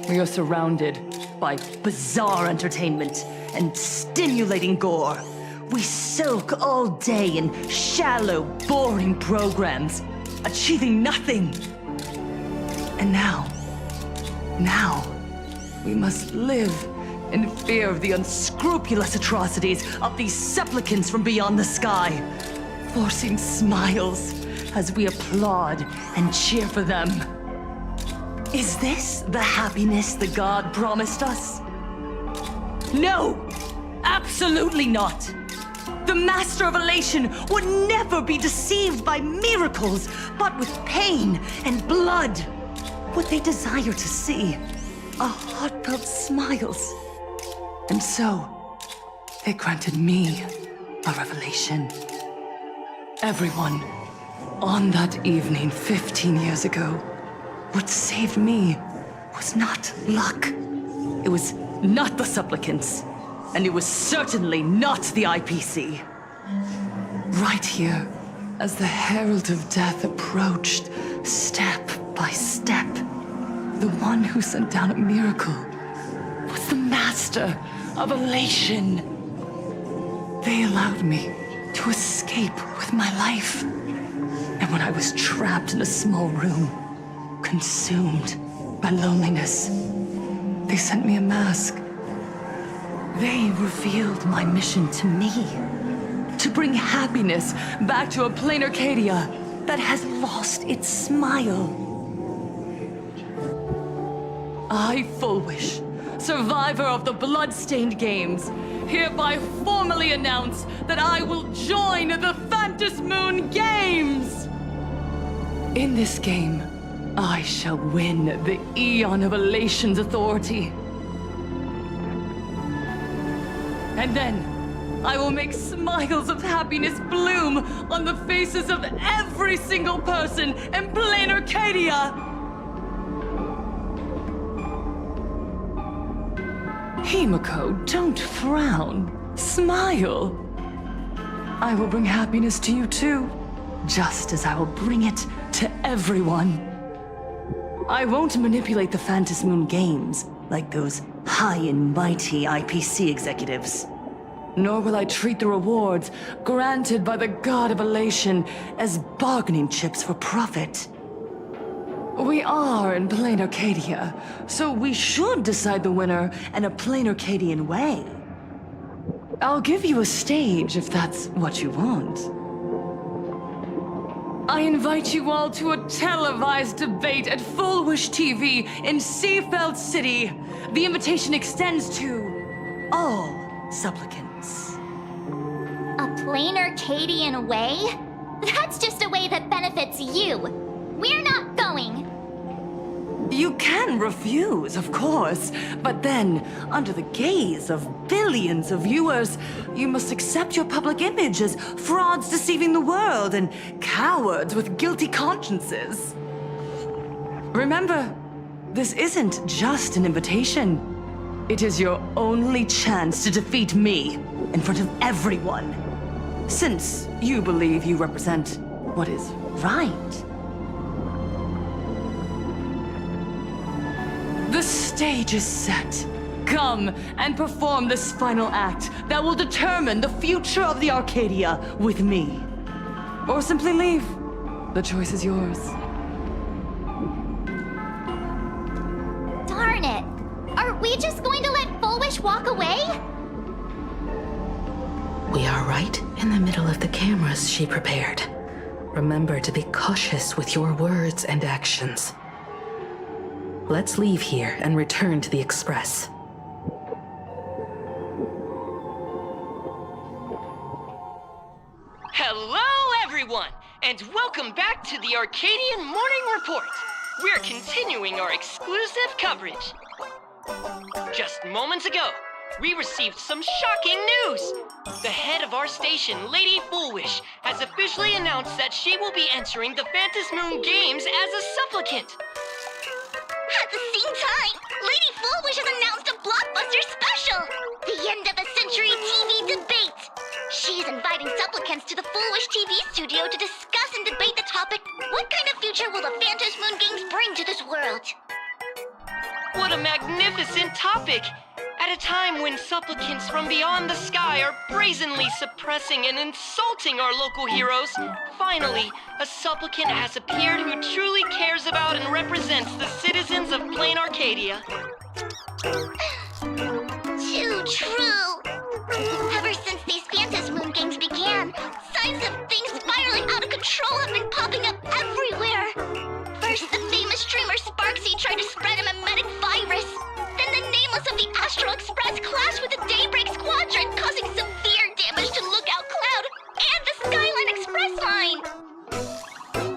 We are surrounded by bizarre entertainment and stimulating gore. We soak all day in shallow, boring programs, achieving nothing. And now, we must live in fear of the unscrupulous atrocities of these supplicants from beyond the sky, forcing smiles as we applaud and cheer for them. Is this the happiness the god promised us? No! Absolutely not! The Master of Elation would never be deceived by miracles, but with pain and blood. What they desire to see are heartfelt smiles. And so, they granted me a revelation. Everyone, on that evening 15 years ago, what saved me was not luck. It was not the supplicants, and it was certainly not the IPC. Right here, as the Herald of Death approached, step by step, the one who sent down a miracle was the Master of Elation. They allowed me to escape with my life. And when I was trapped in a small room, consumed by loneliness, they sent me a mask. They revealed my mission to me, to bring happiness back to a plain Arcadia that has lost its smile. I, Fullwish, survivor of the Bloodstained Games, hereby formally announce that I will join the Phantom Moon Games! In this game, I shall win the Eon of Elation's authority. And then, I will make smiles of happiness bloom on the faces of every single person in plain Arcadia! Himiko, don't frown. Smile. I will bring happiness to you too, just as I will bring it to everyone. I won't manipulate the Phantom Moon Games like those high and mighty IPC executives. Nor will I treat the rewards granted by the God of Elation as bargaining chips for profit. We are in plain Arcadia, so we should decide the winner in a plain Arcadian way. I'll give you a stage if that's what you want. I invite you all to a televised debate at Fullwish TV in Seafeld City. The invitation extends to all supplicants. A plain Arcadian way? That's just a way that benefits you. We're not going. You can refuse, of course, but then, under the gaze of billions of viewers, you must accept your public image as frauds deceiving the world and cowards with guilty consciences. Remember, this isn't just an invitation. It is your only chance to defeat me in front of everyone, since you believe you represent what is right. The stage is set. Come and perform this final act that will determine the future of the Arcadia with me. Or simply leave. The choice is yours. Darn it! Are we just going to let Fullwish walk away? We are right in the middle of the cameras she prepared. Remember to be cautious with your words and actions. Let's leave here and return to the Express. Hello, everyone, and welcome back to the Arcadian Morning Report. We're continuing our exclusive coverage. Just moments ago, we received some shocking news. The head of our station, Lady Fullwish, has officially announced that she will be entering the Phantom Moon Games as a supplicant. At the same time, Lady Foolish has announced a blockbuster special! The end of a century TV debate! She's inviting supplicants to the Foolish TV studio to discuss and debate the topic, what kind of future will the Phantom Moon games bring to this world? What a magnificent topic! At a time when supplicants from beyond the sky are brazenly suppressing and insulting our local heroes, finally, a supplicant has appeared who truly cares about and represents the citizens of Plain Arcadia. Too true! Ever since these Phantom Moon games began, signs of things spiraling out of control have been popping up everywhere! First, the famous streamer Sparksy tried to spread a mimetic virus. Then the nameless of the Astral Express clashed with the Daybreak Squadron, causing severe damage to Lookout Cloud and the Skyline Express line!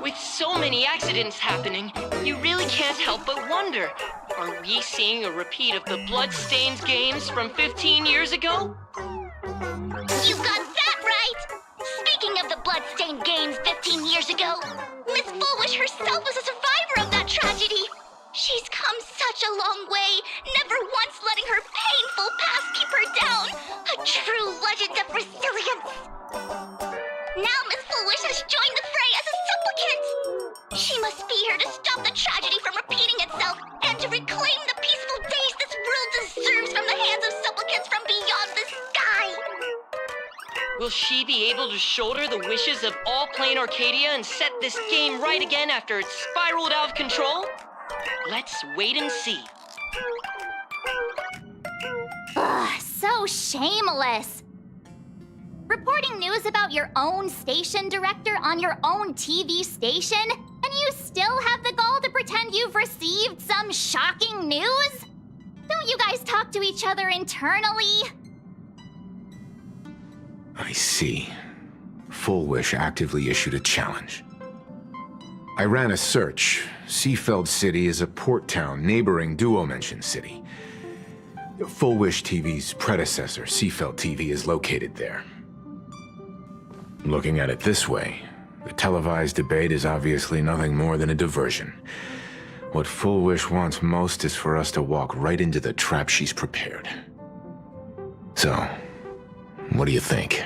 With so many accidents happening, you really can't help but wonder, are we seeing a repeat of the Bloodstained games from 15 years ago? You got that right! Speaking of the Bloodstained games 15 years ago, Miss Foolish herself was a survivor of that tragedy! She's come such a long way, never once letting her painful past keep her down. A true legend of resilience. Now Miss Foolish has joined the fray as a supplicant. She must be here to stop the tragedy from repeating itself and to reclaim the peaceful days this world deserves from the hands of supplicants from beyond the sky. Will she be able to shoulder the wishes of all Plain Arcadia and set this game right again after it's spiraled out of control? Let's wait and see. Ugh, so shameless. Reporting news about your own station director on your own TV station, and you still have the gall to pretend you've received some shocking news? Don't you guys talk to each other internally? I see. Full Wish actively issued a challenge. I ran a search. Seafeld City is a port town neighboring Duo-Mention City. Full Wish TV's predecessor, Seafeld TV, is located there. Looking at it this way, the televised debate is obviously nothing more than a diversion. What Full Wish wants most is for us to walk right into the trap she's prepared. So, what do you think?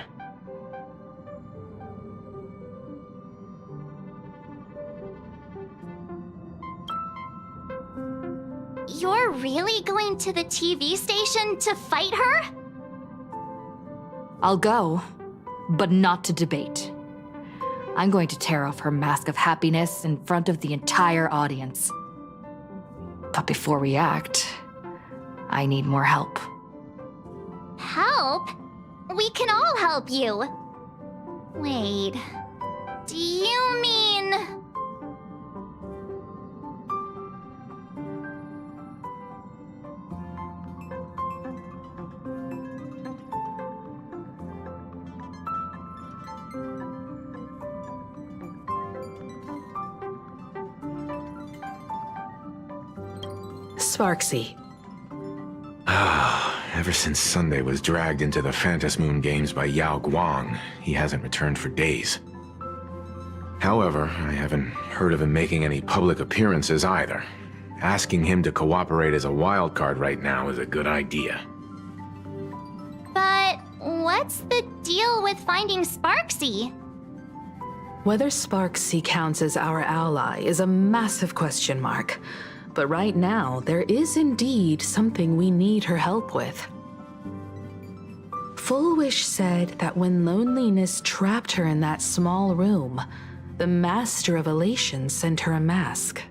You're really going to the TV station to fight her? I'll go, but not to debate. I'm going to tear off her mask of happiness in front of the entire audience. But before we act, I need more help. Help? We can all help you. Wait, do you mean... Sparksy. Ever since Sunday was dragged into the Phantom Moon games by Yao Guang, he hasn't returned for days. However, I haven't heard of him making any public appearances either. Asking him to cooperate as a wildcard right now is a good idea. But what's the deal with finding Sparksy? Whether Sparksy counts as our ally is a massive question mark. But right now, there is indeed something we need her help with. Full Wish said that when loneliness trapped her in that small room, the Master of Elation sent her a mask.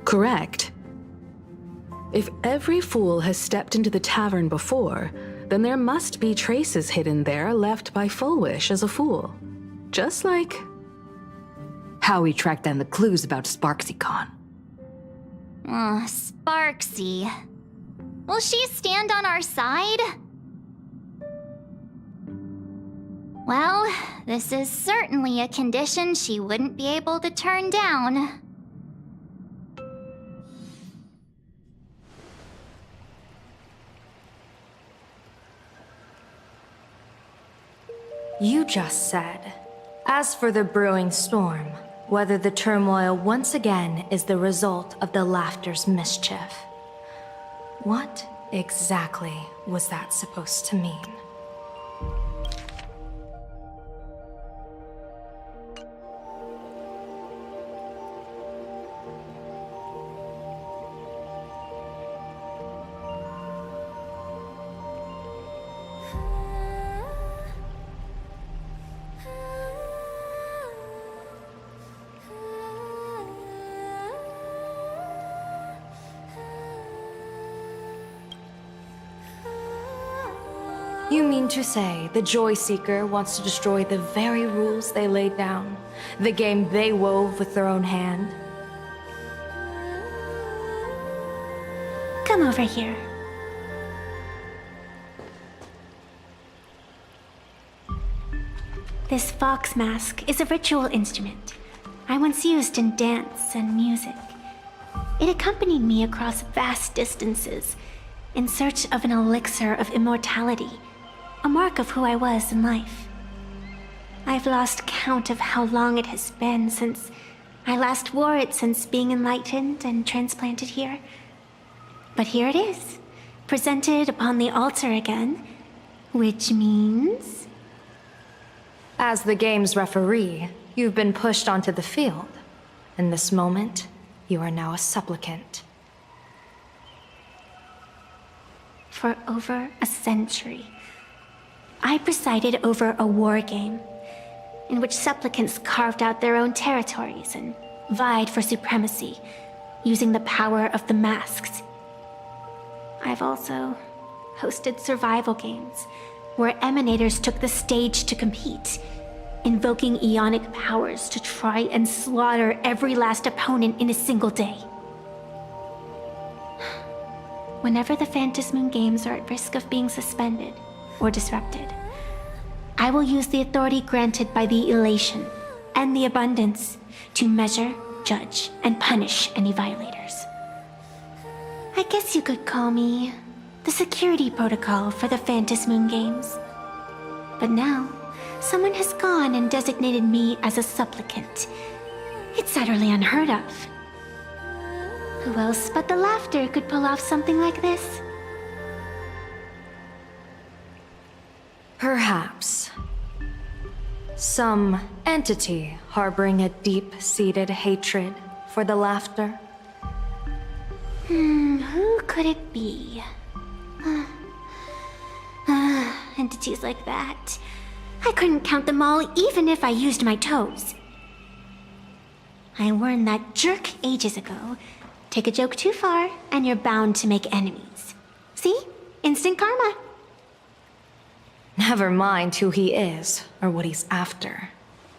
Correct. If every fool has stepped into the tavern before, then there must be traces hidden there left by Full Wish as a fool. Just like... how we tracked down the clues about SparksyCon. Sparksy. Will she stand on our side? Well, this is certainly a condition she wouldn't be able to turn down. You just said, as for the brewing storm, whether the turmoil once again is the result of the laughter's mischief. What exactly was that supposed to mean? You mean to say the Joy Seeker wants to destroy the very rules they laid down? The game they wove with their own hand? Come over here. This fox mask is a ritual instrument I once used in dance and music. It accompanied me across vast distances in search of an elixir of immortality, a mark of who I was in life. I've lost count of how long it has been since I last wore it since being enlightened and transplanted here. But here it is, presented upon the altar again, which means... As the game's referee, you've been pushed onto the field. In this moment, you are now a supplicant. For over a century, I presided over a war game in which supplicants carved out their own territories and vied for supremacy, using the power of the masks. I've also hosted survival games where emanators took the stage to compete, invoking eonic powers to try and slaughter every last opponent in a single day. Whenever the Phantom Moon Games are at risk of being suspended or disrupted, I will use the authority granted by the elation and the abundance to measure, judge, and punish any violators. I guess you could call me the security protocol for the Phantom Moon Games. But now, someone has gone and designated me as a supplicant. It's utterly unheard of. Who else but the laughter could pull off something like this? Perhaps. Some entity harboring a deep-seated hatred for the laughter. Who could it be? Entities like that. I couldn't count them all even if I used my toes. I warned that jerk ages ago. Take a joke too far, and you're bound to make enemies. See? Instant karma. Never mind who he is, or what he's after.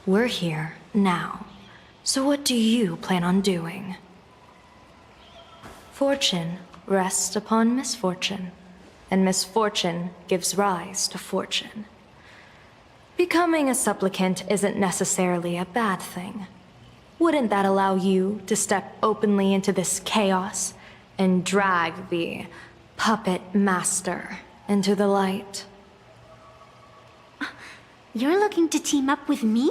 We're here, now. So what do you plan on doing? Fortune rests upon misfortune, and misfortune gives rise to fortune. Becoming a supplicant isn't necessarily a bad thing. Wouldn't that allow you to step openly into this chaos and drag the puppet master into the light? You're looking to team up with me?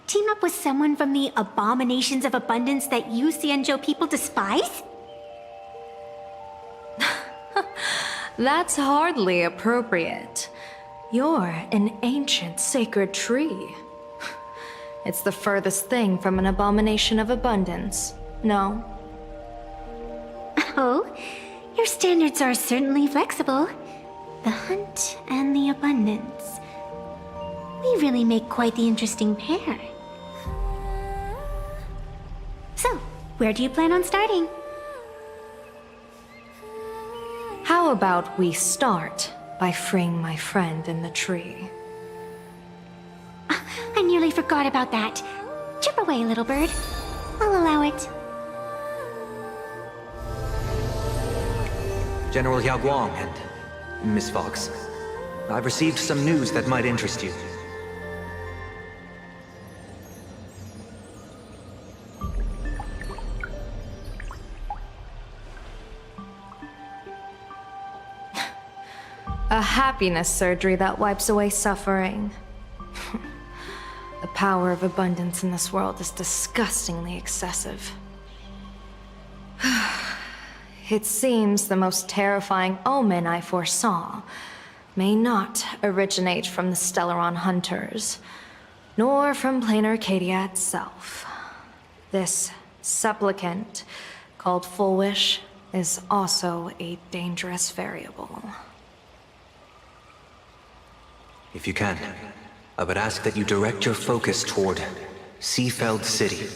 Team up with someone from the abominations of abundance that you Xianzhou people despise? That's hardly appropriate. You're an ancient sacred tree. It's the furthest thing from an abomination of abundance, no? Oh, your standards are certainly flexible. The hunt and the abundance. We really make quite the interesting pair. So, where do you plan on starting? How about we start by freeing my friend in the tree? I nearly forgot about that. Chip away, little bird. I'll allow it. General Yao Guang and Miss Fox, I've received some news that might interest you. A happiness surgery that wipes away suffering. The power of abundance in this world is disgustingly excessive. It seems the most terrifying omen I foresaw may not originate from the Stellaron hunters, nor from plain Arcadia itself. This supplicant, called Full Wish, is also a dangerous variable. If you can, I would ask that you direct your focus toward Seafeld City.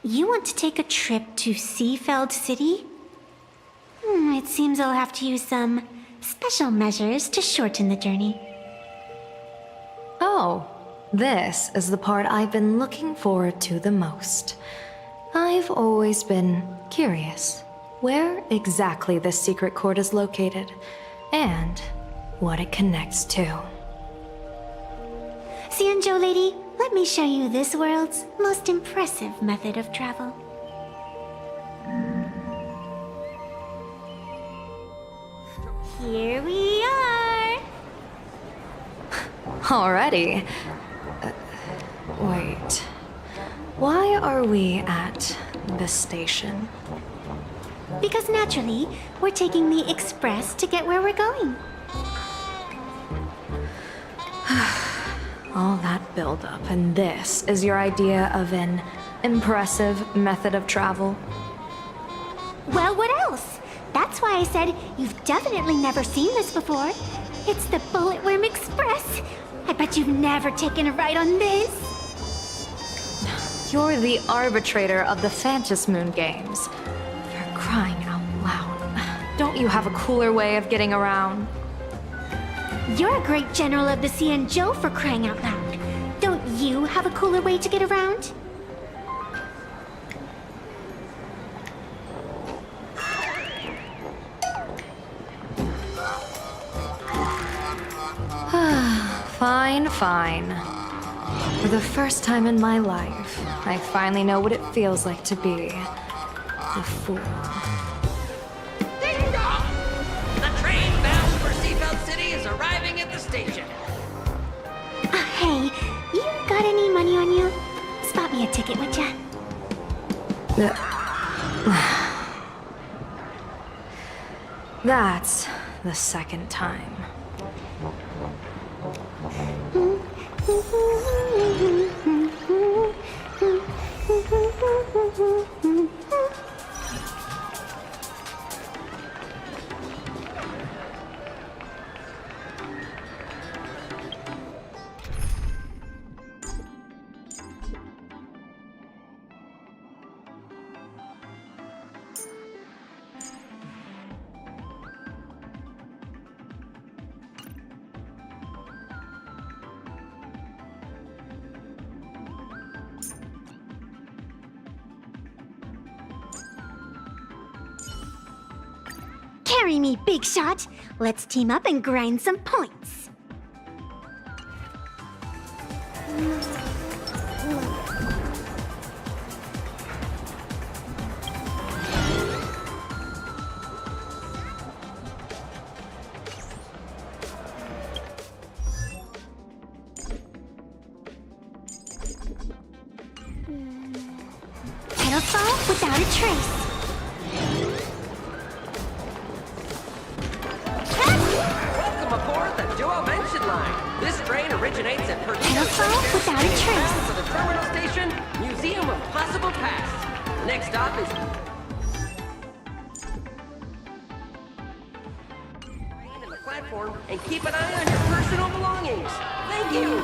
You want to take a trip to Seafeld City? It seems I'll have to use some special measures to shorten the journey. Oh, this is the part I've been looking forward to the most. I've always been curious where exactly this secret court is located, and what it connects to. Xianzhou lady, let me show you this world's most impressive method of travel. Here we are! Already? Wait. Why are we at this station? Because naturally, we're taking the express to get where we're going. All that buildup, and this is your idea of an impressive method of travel? Well, what else? That's why I said you've definitely never seen this before. It's the Bulletworm Express. I bet you've never taken a ride on this. You're the arbitrator of the Phantom Moon games. For crying out loud. Don't you have a cooler way of getting around? You're a great general of the Xianzhou, for crying out loud. Don't you have a cooler way to get around? Fine, fine. For the first time in my life, I finally know what it feels like to be a fool. Ding dong! The train bound for Seafeld City is arriving at the station. Hey, you got any money on you? Spot me a ticket, would ya? That's the second time. Carry me, big shot. Let's team up and grind some points. Pedal fall without a trace. Welcome aboard the Duo Mention Line. This train originates at Perdido Pedal without a trace. for the terminal station, Museum of Possible Past. The next stop is train and the platform, and keep an eye on your personal belongings. Thank you.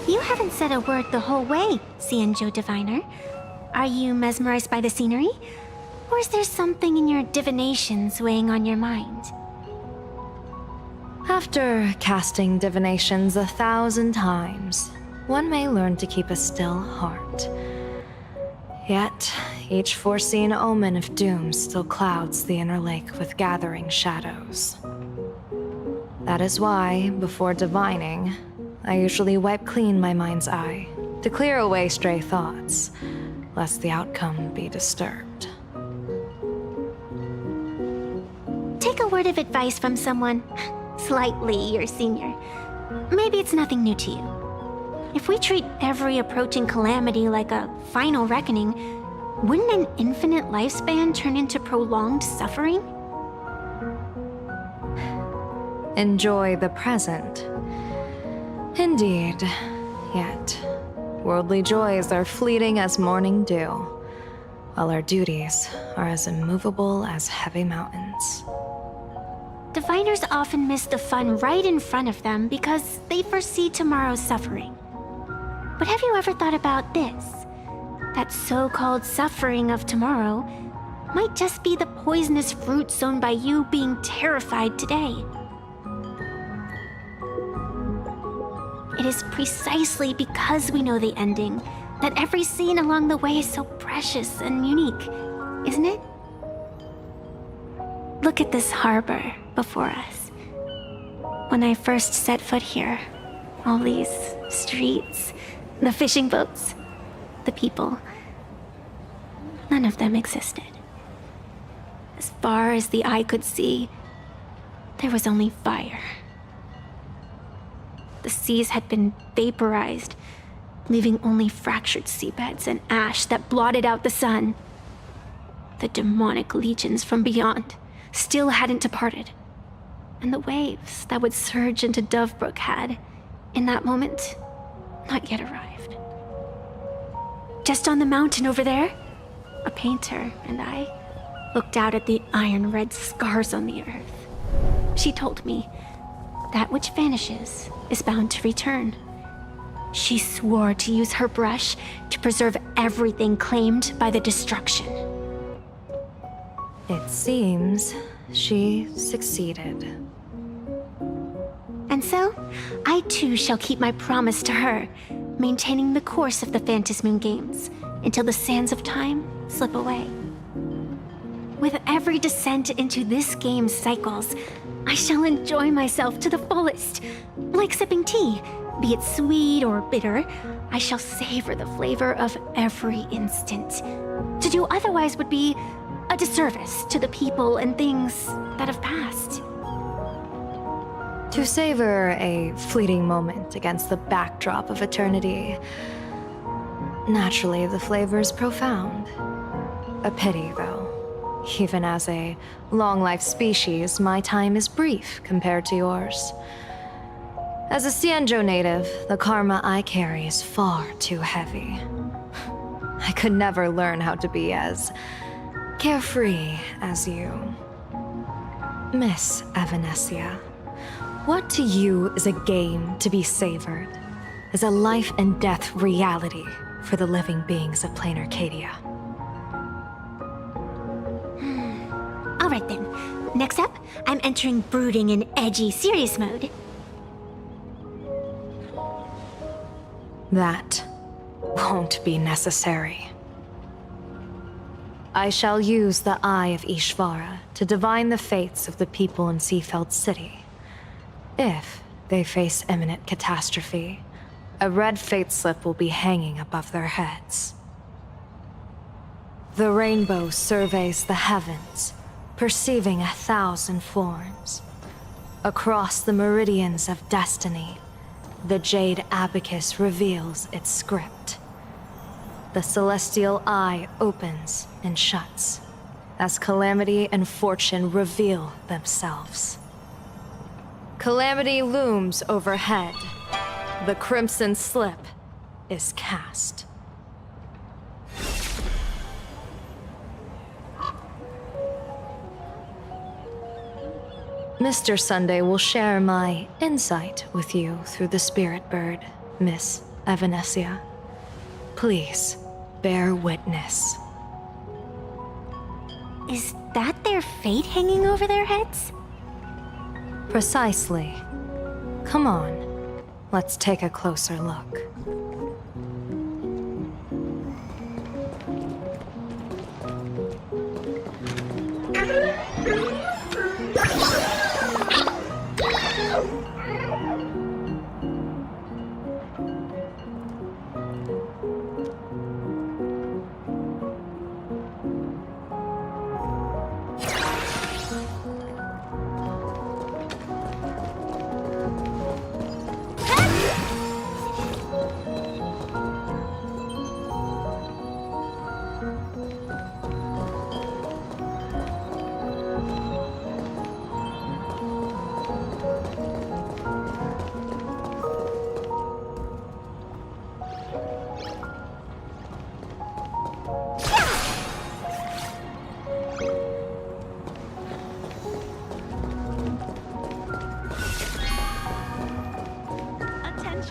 You haven't said a word the whole way, Xianzhou Diviner. Are you mesmerized by the scenery? Or is there something in your divinations weighing on your mind? After casting divinations 1,000 times, one may learn to keep a still heart. Yet, each foreseen omen of doom still clouds the inner lake with gathering shadows. That is why, before divining, I usually wipe clean my mind's eye to clear away stray thoughts, lest the outcome be disturbed. Take a word of advice from someone slightly your senior. Maybe it's nothing new to you. If we treat every approaching calamity like a final reckoning, wouldn't an infinite lifespan turn into prolonged suffering? Enjoy the present. Indeed, yet worldly joys are fleeting as morning dew, while our duties are as immovable as heavy mountains. Diviners often miss the fun right in front of them because they foresee tomorrow's suffering. But have you ever thought about this? That so-called suffering of tomorrow might just be the poisonous fruit sown by you being terrified today. It is precisely because we know the ending that every scene along the way is so precious and unique, isn't it? Look at this harbor before us. When I first set foot here, all these streets, the fishing boats, the people, none of them existed. As far as the eye could see, there was only fire. The seas had been vaporized, leaving only fractured seabeds and ash that blotted out the sun. The demonic legions from beyond still hadn't departed, and the waves that would surge into Dovebrook had, in that moment, not yet arrived. Just on the mountain over there, a painter and I looked out at the iron-red scars on the earth. She told me, that which vanishes is bound to return. She swore to use her brush to preserve everything claimed by the destruction. It seems she succeeded. And so, I too shall keep my promise to her, maintaining the course of the Phantasmoon Games until the sands of time slip away. With every descent into this game's cycles, I shall enjoy myself to the fullest. Like sipping tea, be it sweet or bitter, I shall savor the flavor of every instant. To do otherwise would be a disservice to the people and things that have passed. To savor a fleeting moment against the backdrop of eternity, naturally the flavor is profound. A pity, though. Even as a long-life species, my time is brief compared to yours. As a Xianzhou native, the karma I carry is far too heavy. I could never learn how to be as carefree as you. Miss Evanescia, what to you is a game to be savored, is a life and death reality for the living beings of plain Arcadia? Alright then, next up, I'm entering brooding and edgy serious mode. That won't be necessary. I shall use the Eye of Ishvara to divine the fates of the people in Seafeld City. If they face imminent catastrophe, a red fate slip will be hanging above their heads. The rainbow surveys the heavens, perceiving 1,000 forms. Across the meridians of destiny, the Jade Abacus reveals its script. The celestial eye opens and shuts as calamity and fortune reveal themselves. Calamity looms overhead. The crimson slip is cast. Mr. Sunday will share my insight with you through the spirit bird, Miss Evanescia. Please, bear witness. Is that their fate hanging over their heads? Precisely. Come on, let's take a closer look.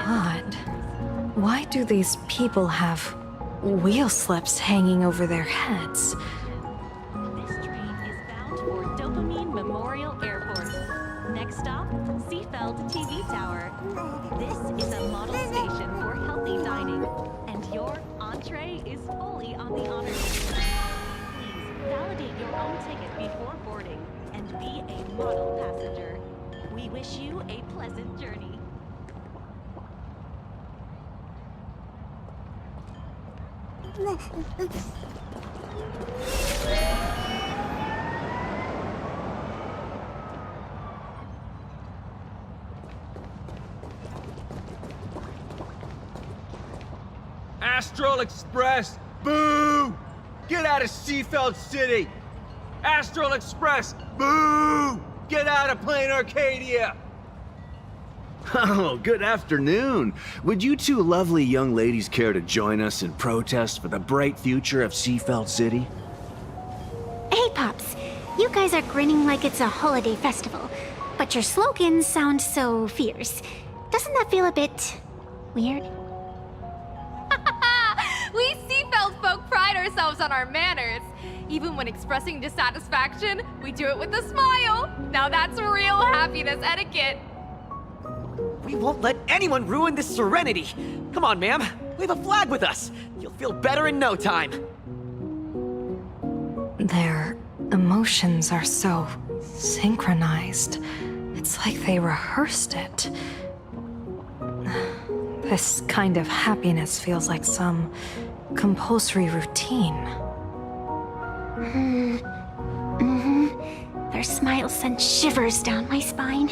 Odd. Why do these people have wheel slips hanging over their heads? This train is bound for Dopamine Memorial Airport. Next stop, Seafeld TV Tower. This is a model station for healthy dining, and your entree is fully on the honor system. Please validate your own ticket before boarding and be a model passenger. We wish you a pleasant journey. Astral Express! Boo! Get out of Seafeld City! Astral Express! Boo! Get out of Plain Arcadia! Oh, good afternoon. Would you two lovely young ladies care to join us in protest for the bright future of Seafeld City? Hey, Pops. You guys are grinning like it's a holiday festival, but your slogans sound so fierce. Doesn't that feel a bit weird? We Seafeld folk pride ourselves on our manners. Even when expressing dissatisfaction, we do it with a smile. Now that's real happiness etiquette. We won't let anyone ruin this serenity. Come on, ma'am. Wave a flag with us. You'll feel better in no time. Their emotions are so synchronized. It's like they rehearsed it. This kind of happiness feels like some compulsory routine. Their smiles sent shivers down my spine.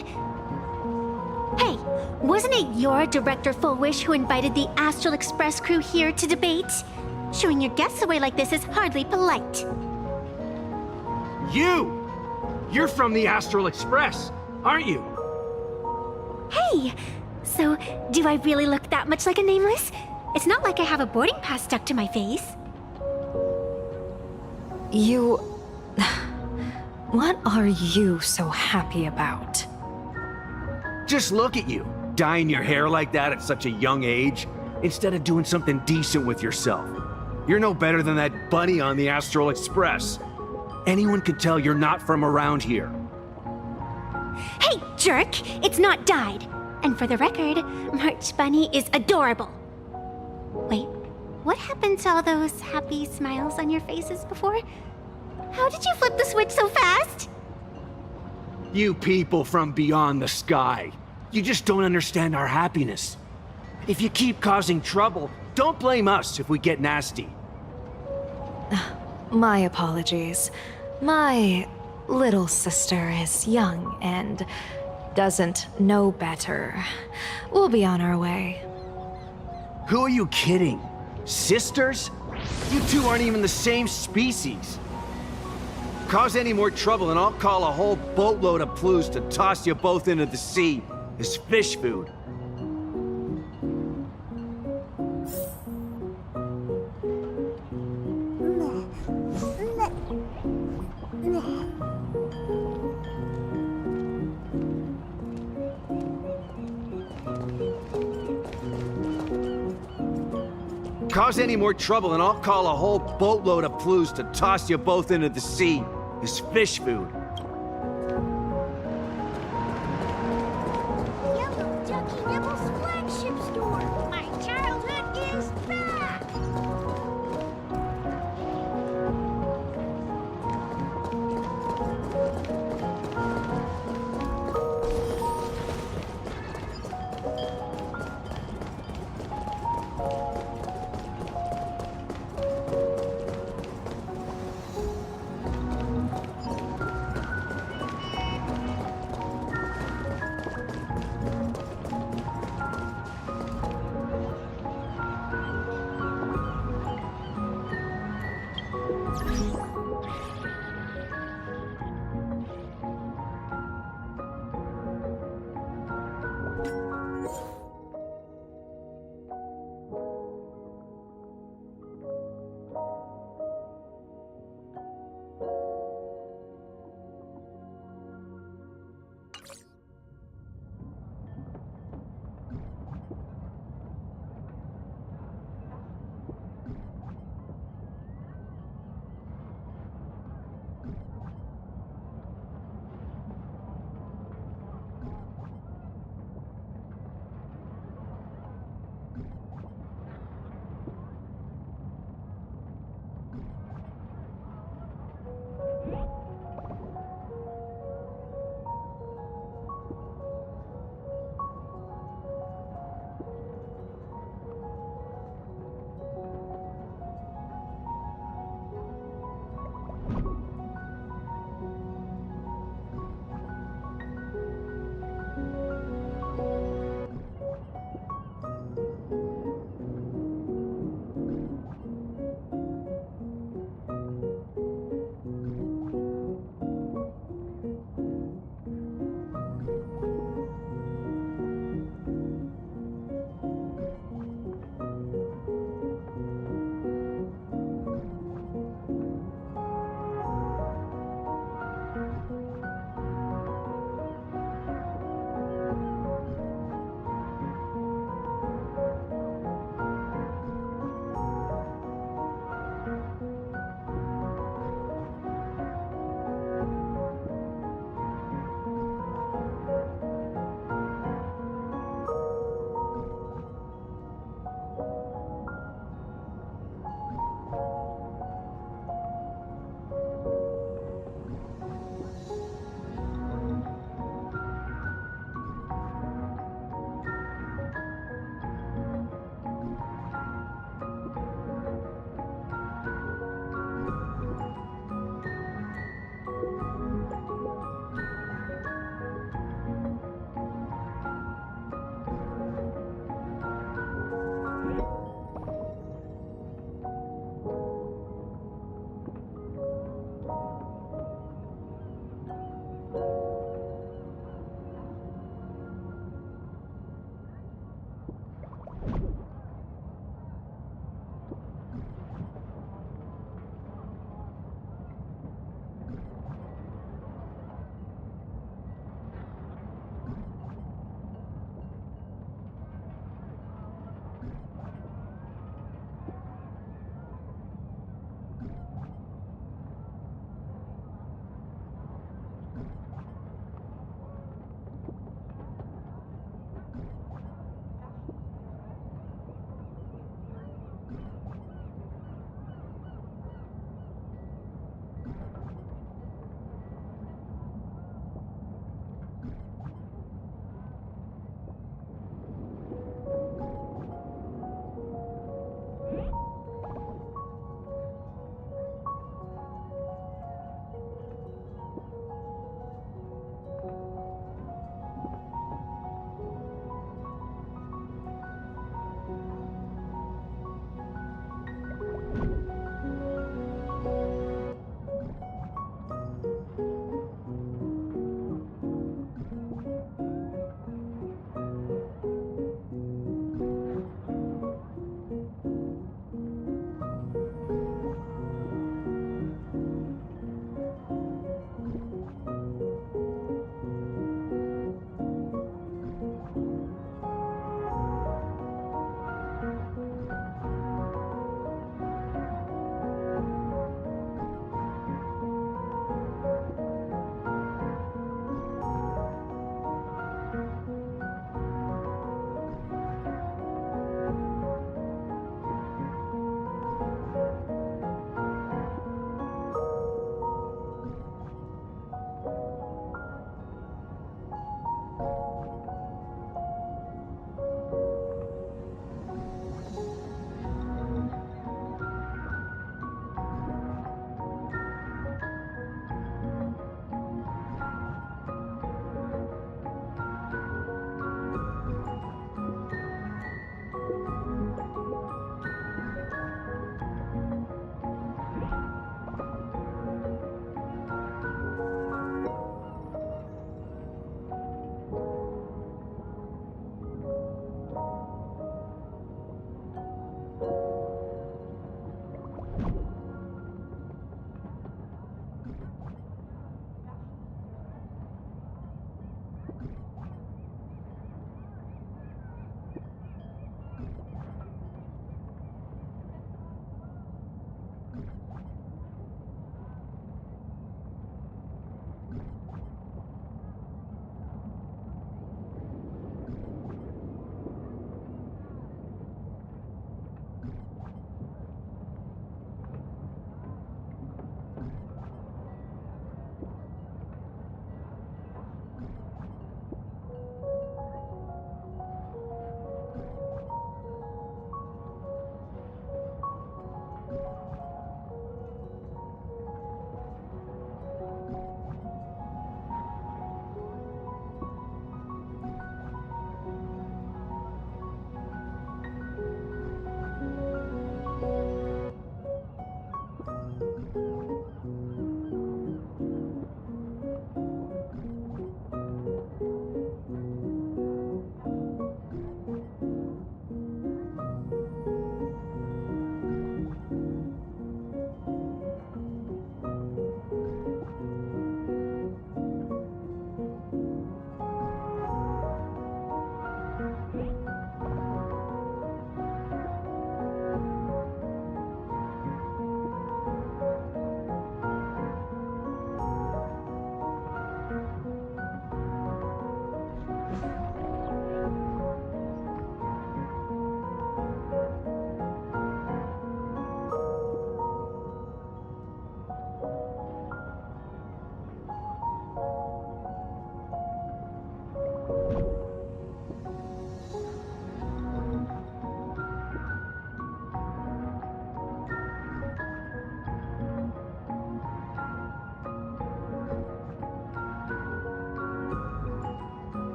Hey, wasn't it your Director Fullwish who invited the Astral Express crew here to debate? Showing your guests away like this is hardly polite. You! You're from the Astral Express, aren't you? Hey! So, do I really look that much like a nameless? It's not like I have a boarding pass stuck to my face. You... What are you so happy about? Just look at you, dyeing your hair like that at such a young age, instead of doing something decent with yourself. You're no better than that bunny on the Astral Express. Anyone could tell you're not from around here. Hey, jerk! It's not dyed. And for the record, March Bunny is adorable. Wait, what happened to all those happy smiles on your faces before? How did you flip the switch so fast? You people from beyond the sky. You just don't understand our happiness. If you keep causing trouble, don't blame us if we get nasty. My apologies. My little sister is young and doesn't know better. We'll be on our way. Who are you kidding? Sisters? You two aren't even the same species. Cause any more trouble and I'll call a whole boatload of Plues to toss you both into the sea as fish food. Cause any more trouble and I'll call a whole boatload of Ploos to toss you both into the sea as fish food. Yellow Ducky Nibble's flagship store. My childhood is back.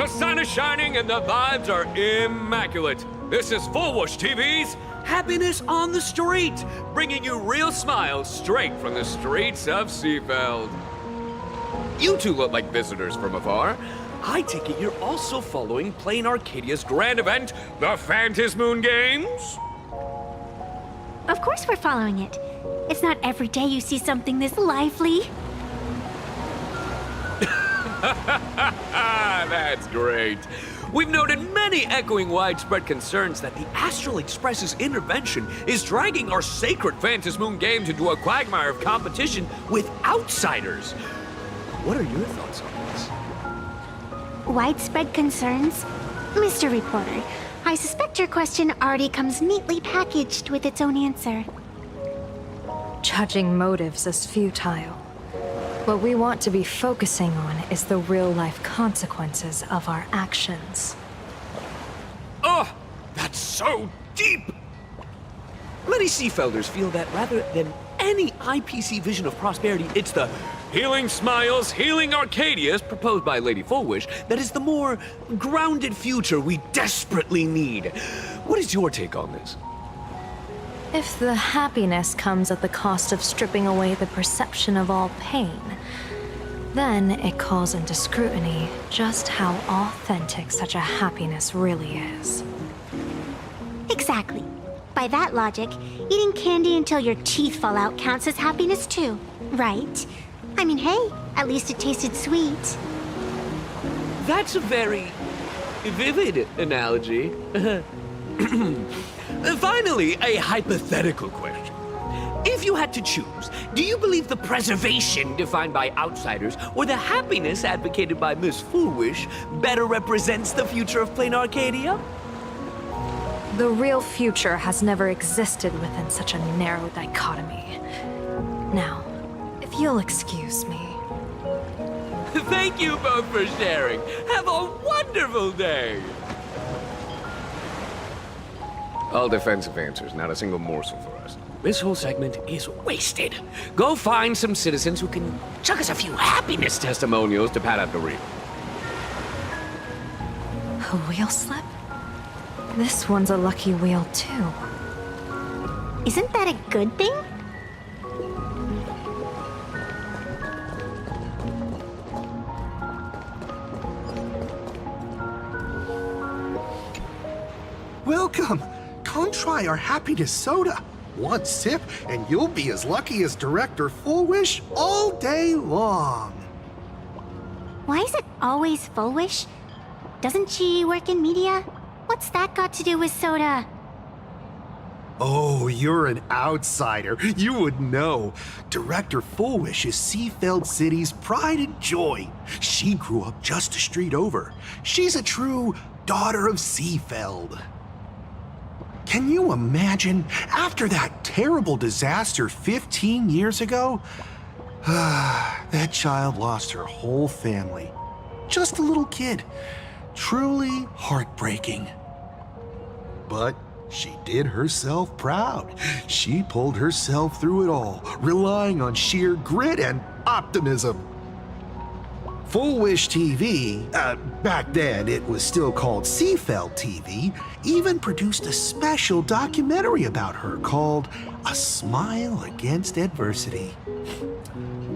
The sun is shining and the vibes are immaculate. This is Full Whoosh TV's Happiness on the Street, bringing you real smiles straight from the streets of Seafeld. You two look like visitors from afar. I take it you're also following Plain Arcadia's grand event, the Phantasmoon Games? Of course we're following it. It's not every day you see something this lively. That's great. We've noted many echoing widespread concerns that the Astral Express's intervention is dragging our sacred Phantasmoon Games into a quagmire of competition with outsiders. What are your thoughts on this? Widespread concerns? Mr. Reporter, I suspect your question already comes neatly packaged with its own answer. Judging motives is futile. What we want to be focusing on is the real-life consequences of our actions. Oh, that's so deep! Many Seafelders feel that rather than any IPC vision of prosperity, it's the Healing Smiles, Healing Arcadias proposed by Lady Fullwish that is the more grounded future we desperately need. What is your take on this? If the happiness comes at the cost of stripping away the perception of all pain, then it calls into scrutiny just how authentic such a happiness really is. Exactly. By that logic, eating candy until your teeth fall out counts as happiness too, right? I mean, hey, at least it tasted sweet. That's a very vivid analogy. Finally, a hypothetical question. If you had to choose, do you believe the preservation defined by outsiders or the happiness advocated by Miss Foolwish better represents the future of Plain Arcadia? The real future has never existed within such a narrow dichotomy. Now, if you'll excuse me. Thank you both for sharing. Have a wonderful day. All defensive answers, not a single morsel for us. This whole segment is wasted. Go find some citizens who can chuck us a few happiness testimonials to pad out the reel. A wheel slip? This one's a lucky wheel, too. Isn't that a good thing? Welcome! Come try our happiness soda. One sip, and you'll be as lucky as Director Fullwish all day long. Why is it always Fullwish? Doesn't she work in media? What's that got to do with soda? Oh, you're an outsider. You would know. Director Fullwish is Seafeld City's pride and joy. She grew up just a street over. She's a true daughter of Seafeld. Can you imagine, after that terrible disaster 15 years ago? That child lost her whole family. Just a little kid. Truly heartbreaking. But she did herself proud. She pulled herself through it all, relying on sheer grit and optimism. Full Wish TV, back then it was still called Seafeld TV, even produced a special documentary about her called A Smile Against Adversity.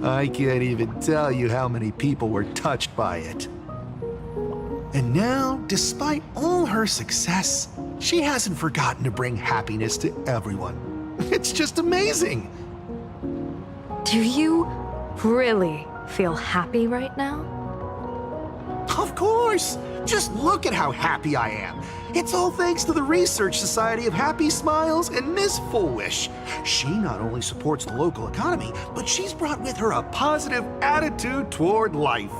I can't even tell you how many people were touched by it. And now, despite all her success, she hasn't forgotten to bring happiness to everyone. It's just amazing. Do you really feel happy right now? Of course! Just look at how happy I am. It's all thanks to the Research Society of Happy Smiles and Miss Fullwish. She not only supports the local economy, but she's brought with her a positive attitude toward life.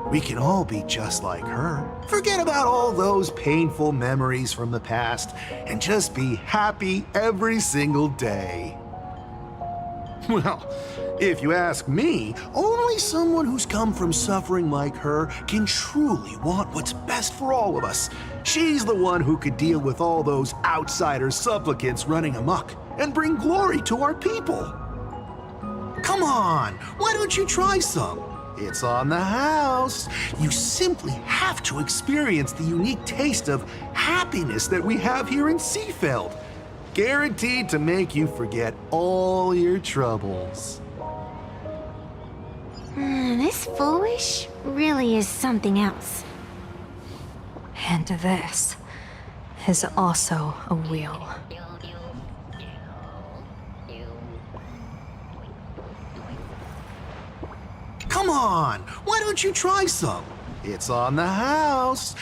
We can all be just like her. Forget about all those painful memories from the past and just be happy every single day. Well, if you ask me, only someone who's come from suffering like her can truly want what's best for all of us. She's the one who could deal with all those outsider supplicants running amok and bring glory to our people. Come on, why don't you try some? It's on the house. You simply have to experience the unique taste of happiness that we have here in Seafeld. Guaranteed to make you forget all your troubles. This foolish really is something else. And this is also a wheel. Come on, why don't you try some? It's on the house.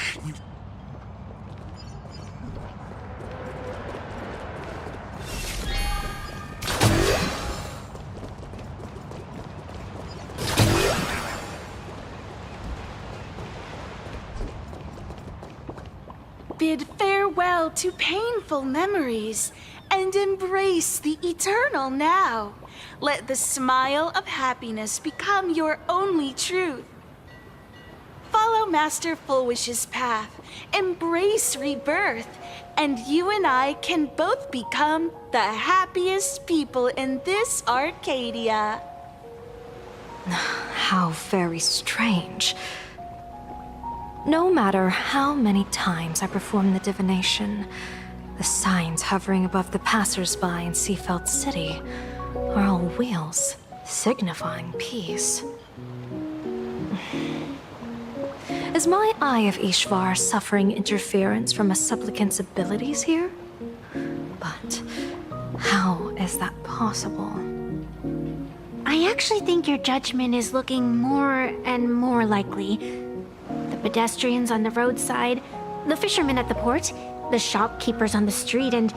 Bid farewell to painful memories and embrace the eternal now. Let the smile of happiness become your only truth. Follow Master Fulwish's path, embrace rebirth, and you and I can both become the happiest people in this Arcadia. How very strange. No matter how many times I perform the divination, the signs hovering above the passers-by in Seafeld City are all wheels, signifying peace. Is my Eye of Ishvar suffering interference from a supplicant's abilities here? But how is that possible? I actually think your judgment is looking more and more likely. The pedestrians on the roadside, the fishermen at the port, the shopkeepers on the street, and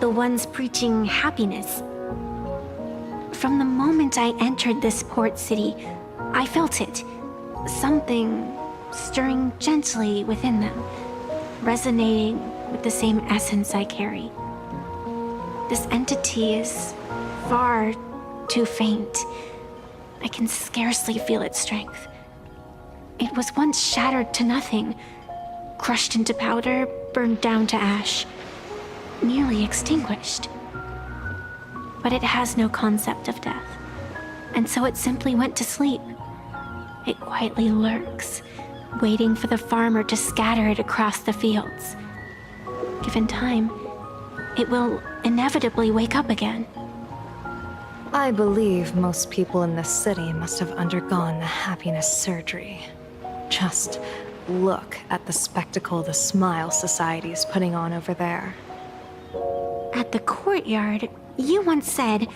the ones preaching happiness. From the moment I entered this port city, I felt it. Something stirring gently within them, resonating with the same essence I carry. This entity is far too faint. I can scarcely feel its strength. It was once shattered to nothing, crushed into powder, burned down to ash, nearly extinguished. But it has no concept of death, and so it simply went to sleep. It quietly lurks, waiting for the farmer to scatter it across the fields. Given time, it will inevitably wake up again. I believe most people in this city must have undergone the happiness surgery. Just look at the spectacle the Smile Society is putting on over there. At the courtyard, you once said,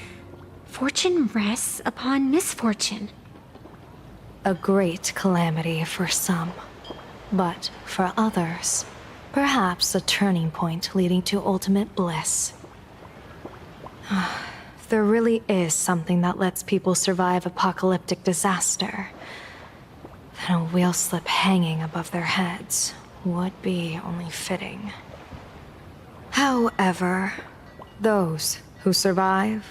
"Fortune rests upon misfortune." A great calamity for some, but for others, perhaps a turning point leading to ultimate bliss. There really is something that lets people survive apocalyptic disaster, then a wheel slip hanging above their heads would be only fitting. However, those who survive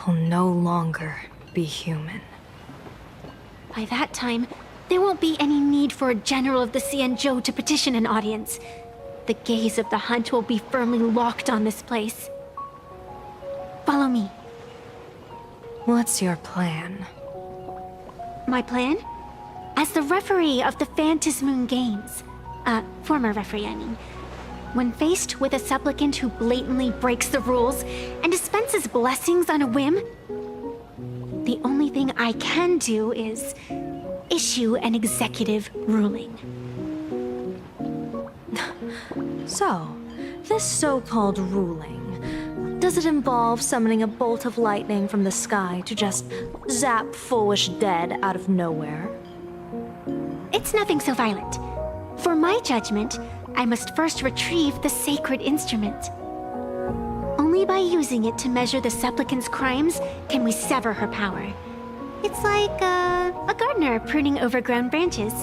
will no longer be human. By that time, there won't be any need for a general of the Cianzhou to petition an audience. The gaze of the hunt will be firmly locked on this place. Follow me. What's your plan? My plan? As the referee of the Phantasmoon Games, former referee, I mean, when faced with a supplicant who blatantly breaks the rules and dispenses blessings on a whim, the only thing I can do is issue an executive ruling. So, this so-called ruling, does it involve summoning a bolt of lightning from the sky to just zap Foolish dead out of nowhere? It's nothing so violent. For my judgment, I must first retrieve the sacred instrument. Only by using it to measure the supplicant's crimes can we sever her power. It's like a gardener pruning overgrown branches.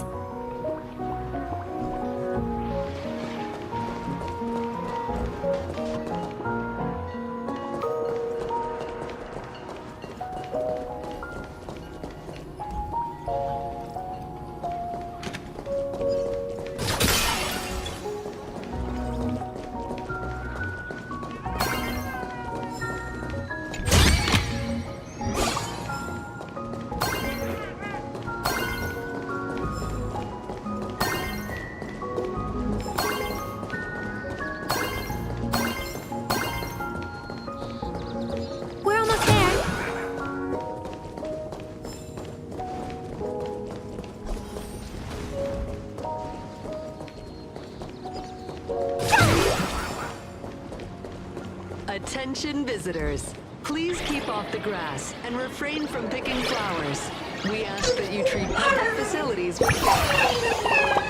Attention visitors. Please keep off the grass and refrain from picking flowers. We ask that you treat public facilities with care.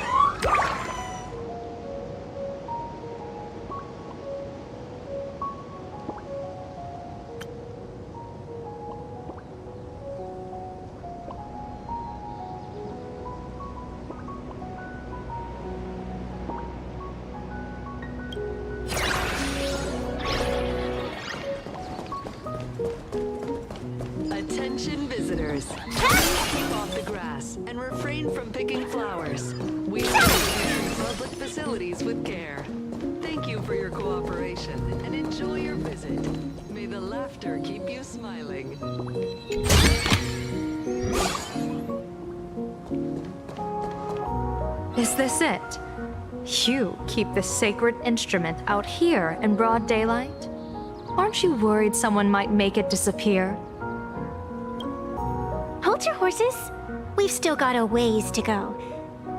Attention visitors. Please keep off the grass and refrain from picking flowers. We ask that you treat public facilities with care. Thank you for your cooperation and enjoy your visit. May the laughter keep you smiling. Is this it? You keep this sacred instrument out here in broad daylight? Aren't you worried someone might make it disappear? Hold your horses. We've still got a ways to go.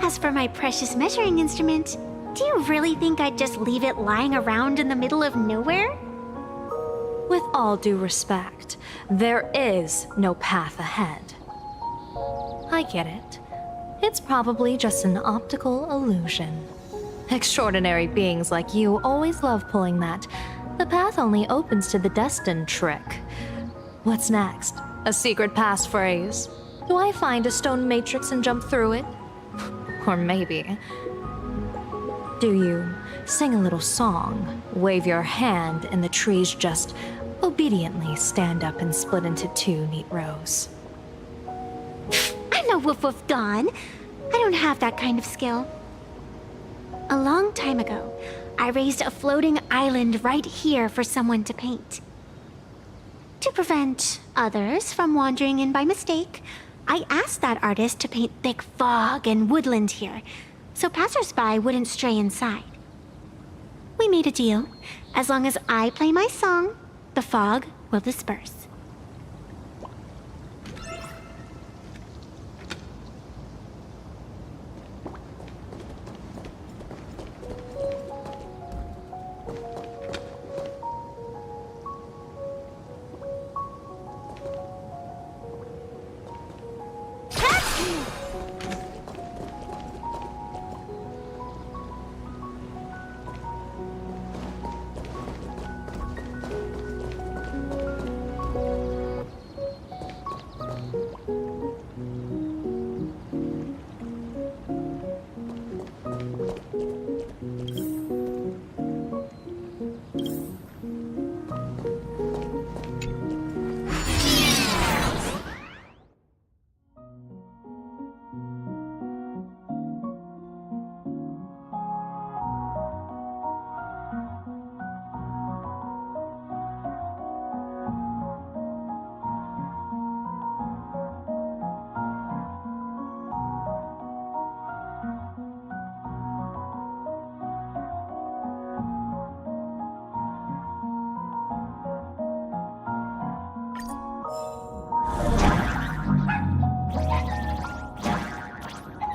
As for my precious measuring instrument, do you really think I'd just leave it lying around in the middle of nowhere? With all due respect, there is no path ahead. I get it. It's probably just an optical illusion. Extraordinary beings like you always love pulling that. The path only opens to the destined trick. What's next? A secret passphrase? Do I find a stone matrix and jump through it? Or maybe... do you sing a little song, wave your hand, and the trees just obediently stand up and split into two neat rows? I'm no Woof Woof Dawn. I don't have that kind of skill. A long time ago, I raised a floating island right here for someone to paint. To prevent others from wandering in by mistake, I asked that artist to paint thick fog and woodland here, so passersby wouldn't stray inside. We made a deal. As long as I play my song, the fog will disperse.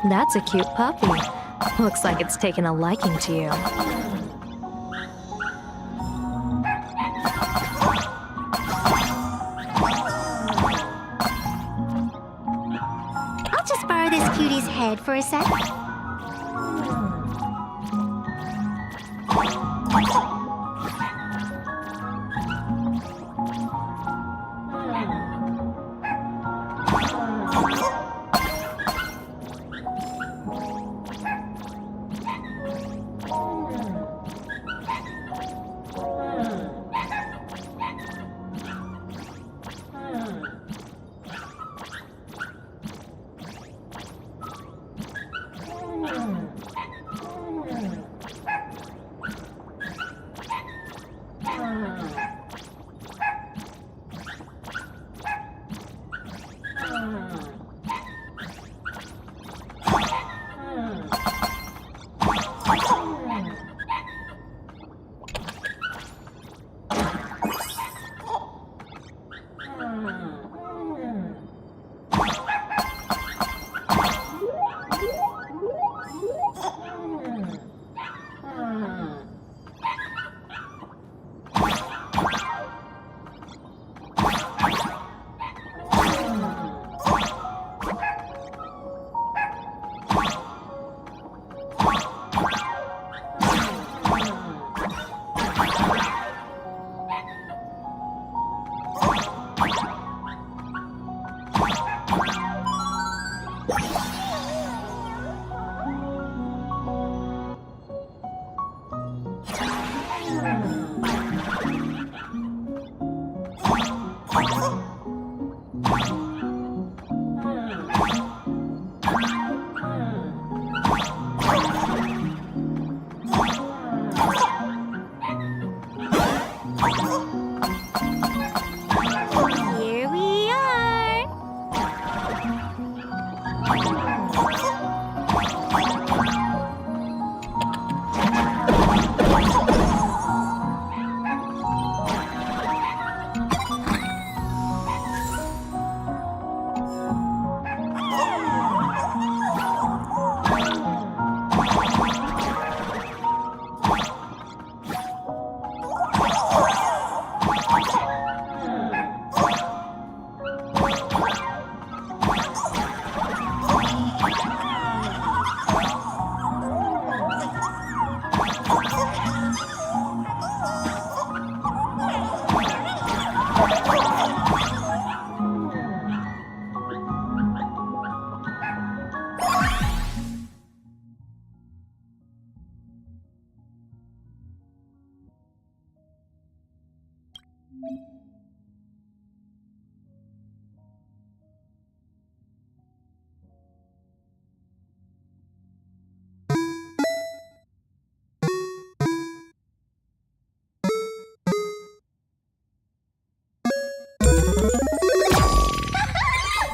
That's a cute puppy. Looks like it's taken a liking to you. I'll just borrow this cutie's head for a sec. Here we are.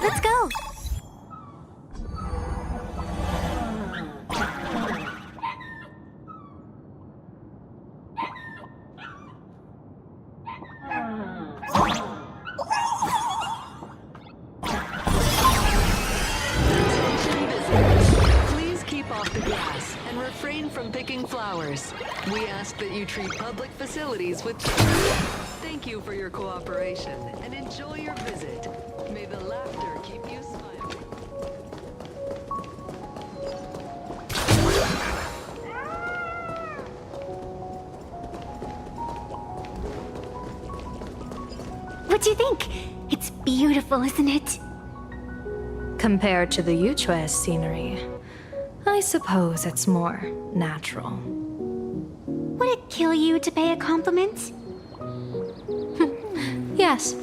Let's go. Please keep off the grass and refrain from picking flowers. We ask that you treat public facilities with care. Thank you for your cooperation and enjoy your visit. May the laughter keep you smiling. What do you think? It's beautiful, isn't it? Compared to the Yuchue scenery, I suppose it's more natural. Would it kill you to pay a compliment? Yes.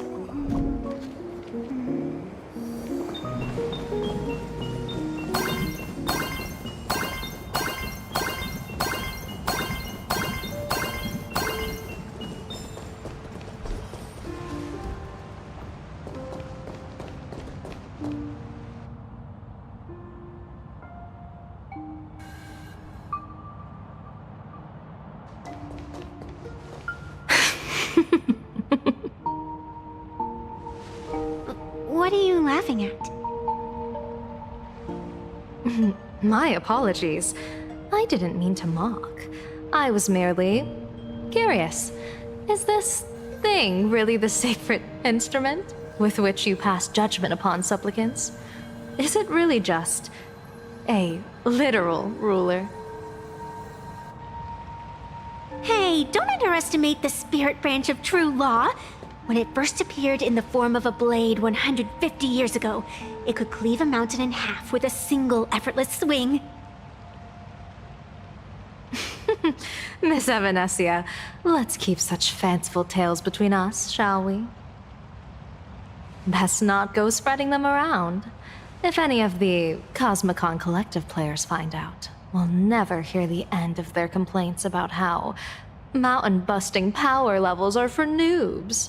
What are you laughing at? My apologies. I didn't mean to mock. I was merely curious. Is this thing really the sacred instrument with which you pass judgment upon supplicants? Is it really just a literal ruler? Hey, don't underestimate the spirit branch of true law. When it first appeared in the form of a blade 150 years ago, it could cleave a mountain in half with a single effortless swing. Miss Evanesia, let's keep such fanciful tales between us, shall we? Best not go spreading them around. If any of the Cosmicon Collective players find out, we'll never hear the end of their complaints about how mountain-busting power levels are for noobs.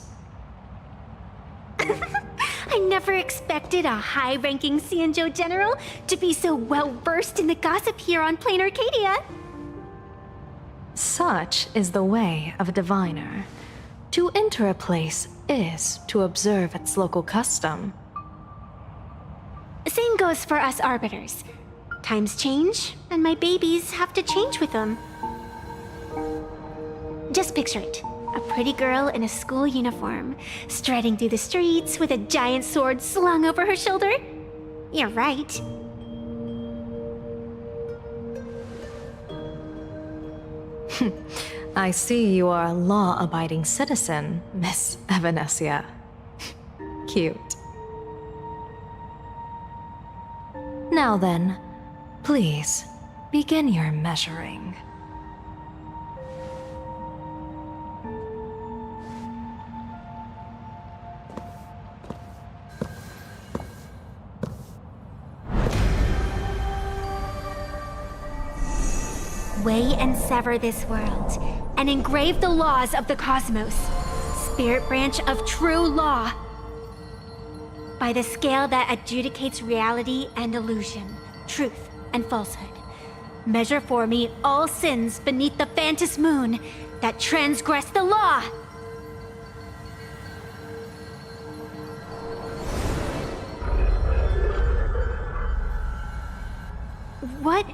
I never expected a high-ranking Xianzhou general to be so well-versed in the gossip here on Plain Arcadia. Such is the way of a diviner. To enter a place is to observe its local custom. Same goes for us arbiters. Times change, and my babies have to change with them. Just picture it. A pretty girl in a school uniform, striding through the streets with a giant sword slung over her shoulder. You're right. I see you are a law-abiding citizen, Miss Evanesia. Cute. Now then, please, begin your measuring. Weigh and sever this world, and engrave the laws of the cosmos. spirit branch of true law. By the scale that adjudicates reality and illusion, truth and falsehood, measure for me all sins beneath the Phantom Moon that transgress the law. What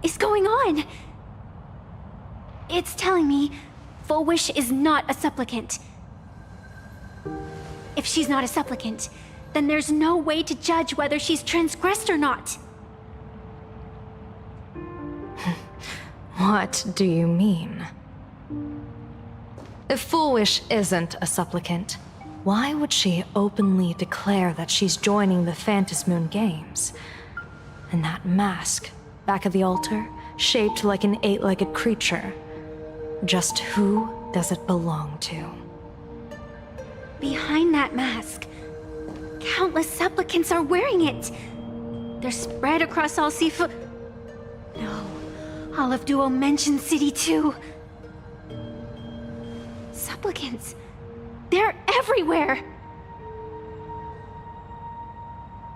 is going on? It's telling me Full Wish is not a supplicant. If she's not a supplicant, then there's no way to judge whether she's transgressed or not. What do you mean? If Full Wish isn't a supplicant, why would she openly declare that she's joining the Phantom Moon Games? And that mask, back of the altar, shaped like an 8-legged creature. Just who does it belong to? Behind that mask, countless supplicants are wearing it. They're spread across all seafood. No, all of Duo mentioned City too. Supplicants, they're everywhere.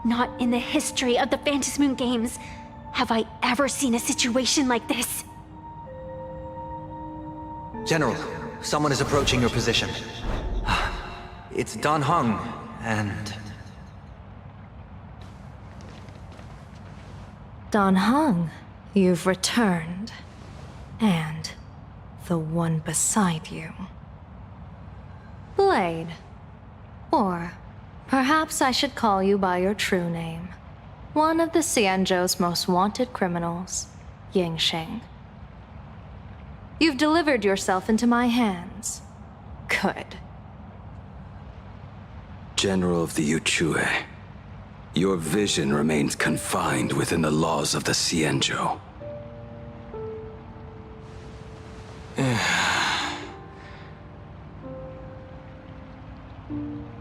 Not in the history of the Phantom Moon Games have I ever seen a situation like this. General, someone is approaching your position. It's Dan Heng, and... Dan Heng, you've returned. And the one beside you. Blade. Or perhaps I should call you by your true name. One of the Xianzhou's most wanted criminals, Yingxing. You've delivered yourself into my hands. Good. General of the Yuchue, your vision remains confined within the laws of the Xianzhou.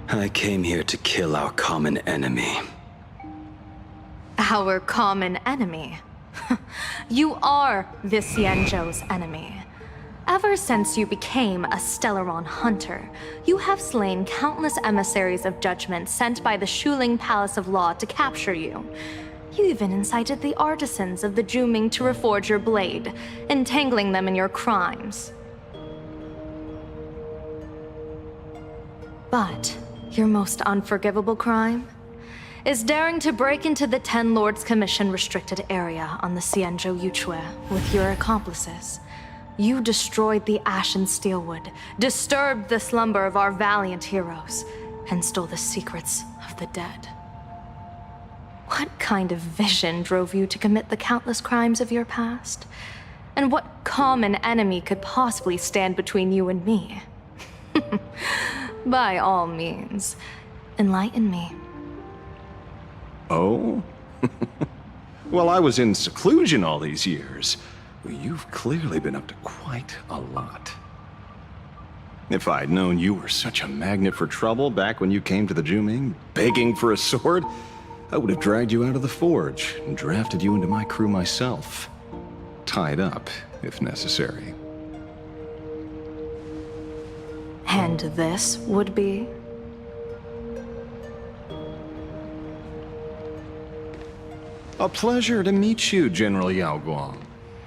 I came here to kill our common enemy. Our common enemy? You are the Xianzhou's enemy. Ever since you became a Stellaron hunter, you have slain countless emissaries of judgment sent by the Shuling Palace of Law to capture you. You even incited the artisans of the Juming to reforge your blade, entangling them in your crimes. But your most unforgivable crime is daring to break into the Ten Lords Commission restricted area on the Xianzhou Yuchue with your accomplices. You destroyed the Ashen Steelwood, disturbed the slumber of our valiant heroes, and stole the secrets of the dead. What kind of vision drove you to commit the countless crimes of your past? And what common enemy could possibly stand between you and me? By all means, enlighten me. Oh? Well, I was in seclusion all these years. Well, you've clearly been up to quite a lot. If I'd known you were such a magnet for trouble back when you came to the Juming, begging for a sword, I would have dragged you out of the forge and drafted you into my crew myself. Tied up, if necessary. And this would be? A pleasure to meet you, General Yao Guang.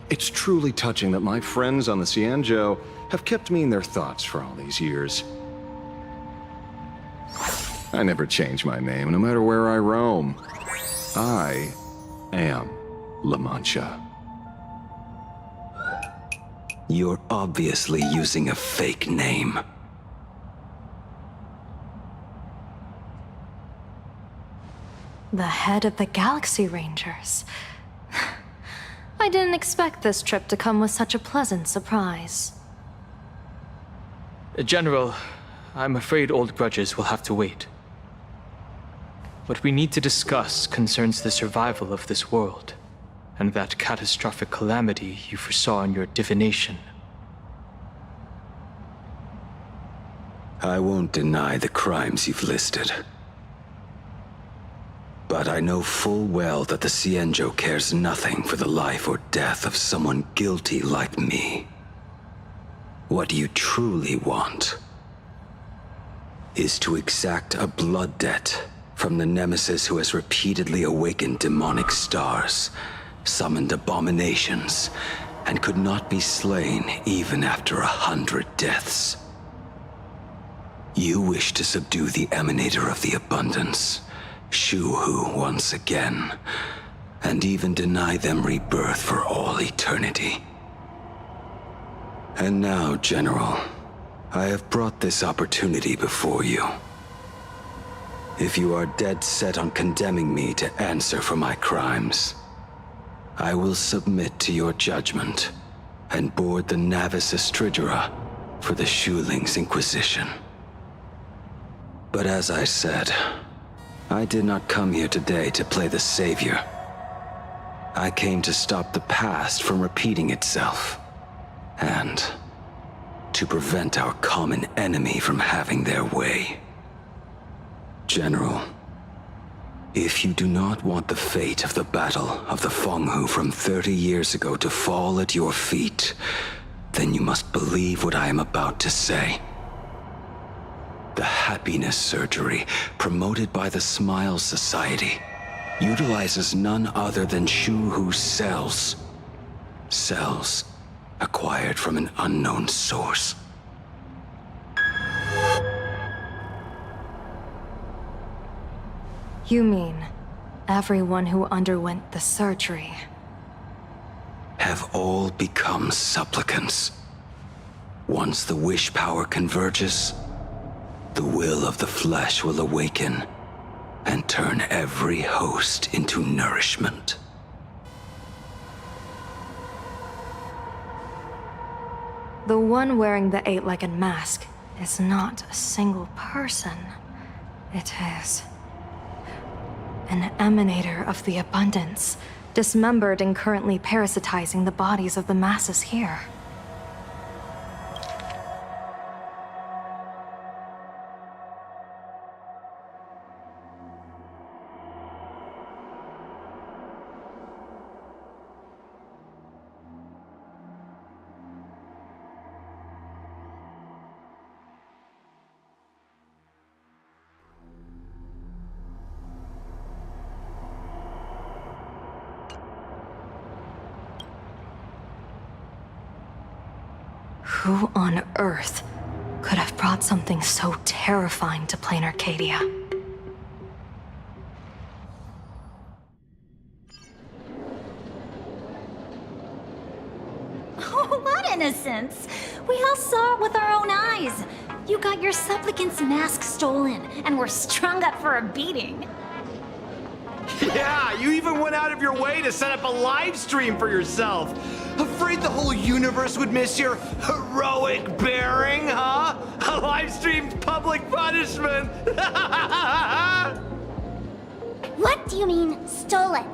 It's truly touching that my friends on the Xianzhou have kept me in their thoughts for all these years. I never change my name, no matter where I roam. I am La Mancha. You're obviously using a fake name. The head of the Galaxy Rangers. I didn't expect this trip to come with such a pleasant surprise. General, I'm afraid old grudges will have to wait. What we need to discuss concerns the survival of this world, and that catastrophic calamity you foresaw in your divination. I won't deny the crimes you've listed. But I know full well that the Xianzhou cares nothing for the life or death of someone guilty like me. What you truly want is to exact a blood debt from the nemesis who has repeatedly awakened demonic stars, summoned abominations, and could not be slain even after 100 deaths. You wish to subdue the emanator of the abundance, Shu-Hu, once again, and even deny them rebirth for all eternity. And now, General, I have brought this opportunity before you. If you are dead set on condemning me to answer for my crimes, I will submit to your judgment and board the Navis Astridura for the Shuling's Inquisition. But as I said, I did not come here today to play the savior. I came to stop the past from repeating itself, and to prevent our common enemy from having their way. General, if you do not want the fate of the Battle of the Fenghu from 30 years ago to fall at your feet, then you must believe what I am about to say. The happiness surgery, promoted by the Smile Society, utilizes none other than Shu-Hu's cells. Cells acquired from an unknown source. You mean everyone who underwent the surgery have all become supplicants. Once the wish power converges, the will of the flesh will awaken and turn every host into nourishment. The one wearing the eight-legged mask is not a single person. It is an emanator of the abundance, dismembered and currently parasitizing the bodies of the masses here. Who on Earth could have brought something so terrifying to plain Arcadia? Oh, what innocence! We all saw it with our own eyes. You got your supplicant's mask stolen and were strung up for a beating. Yeah, you even went out of your way to set up a live stream for yourself. Afraid the whole universe would miss your heroic bearing, huh? A live streamed public punishment. What do you mean, stolen?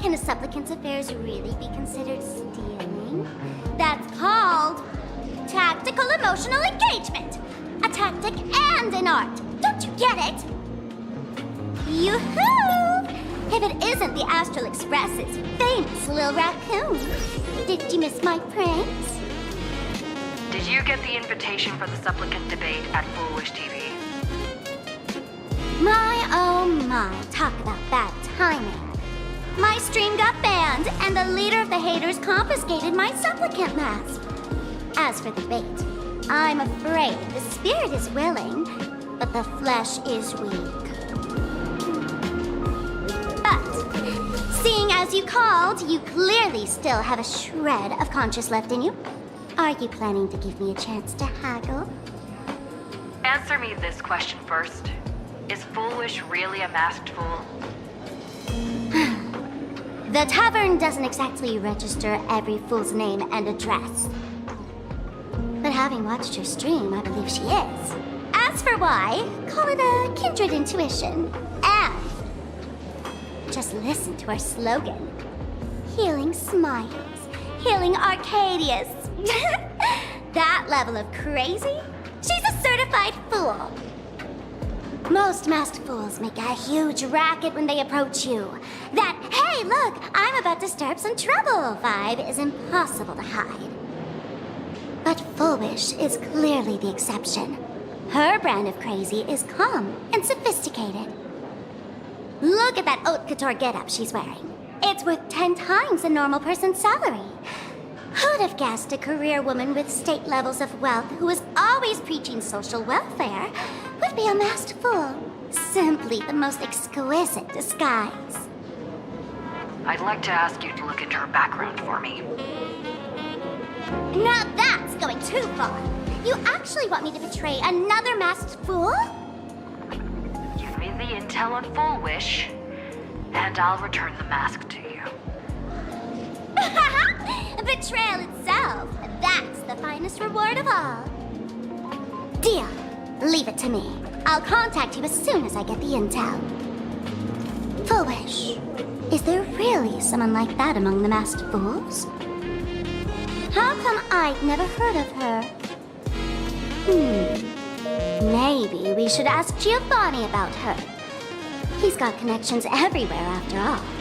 Can a supplicant's affairs really be considered stealing? That's called tactical emotional engagement. A tactic and an art. Don't you get it? Yoo-hoo! If it isn't the Astral Express's famous Lil Raccoon. Did you miss my pranks? Did you get the invitation for the supplicant debate at Foolish TV? My oh my, talk about bad timing. My stream got banned, and the leader of the haters confiscated my supplicant mask. As for the bait, I'm afraid the spirit is willing, but the flesh is weak. But, seeing as you called, you clearly still have a shred of conscience left in you. Are you planning to give me a chance to haggle? Answer me this question first. Is Foolish really a masked fool? The tavern doesn't exactly register every fool's name and address. But having watched her stream, I believe she is. As for why, call it a kindred intuition. And just listen to our slogan. Healing smiles. Healing Arcadius. That level of crazy? She's a certified fool. Most masked fools make a huge racket when they approach you. That, hey, look, I'm about to stir up some trouble vibe is impossible to hide. But Foolish is clearly the exception. Her brand of crazy is calm and sophisticated. Look at that haute couture getup she's wearing. It's worth 10 times a normal person's salary. Who'd have guessed a career woman with state levels of wealth who was always preaching social welfare would be a masked fool? Simply the most exquisite disguise. I'd like to ask you to look into her background for me. Now that's going too far. You actually want me to betray another masked fool? Give me the intel on Full Wish, and I'll return the mask to you. Betrayal itself. That's the finest reward of all. Deal. Leave it to me. I'll contact you as soon as I get the intel. Full Wish. Is there really someone like that among the masked fools? How come I've never heard of her? Maybe we should ask Giovanni about her. He's got connections everywhere after all.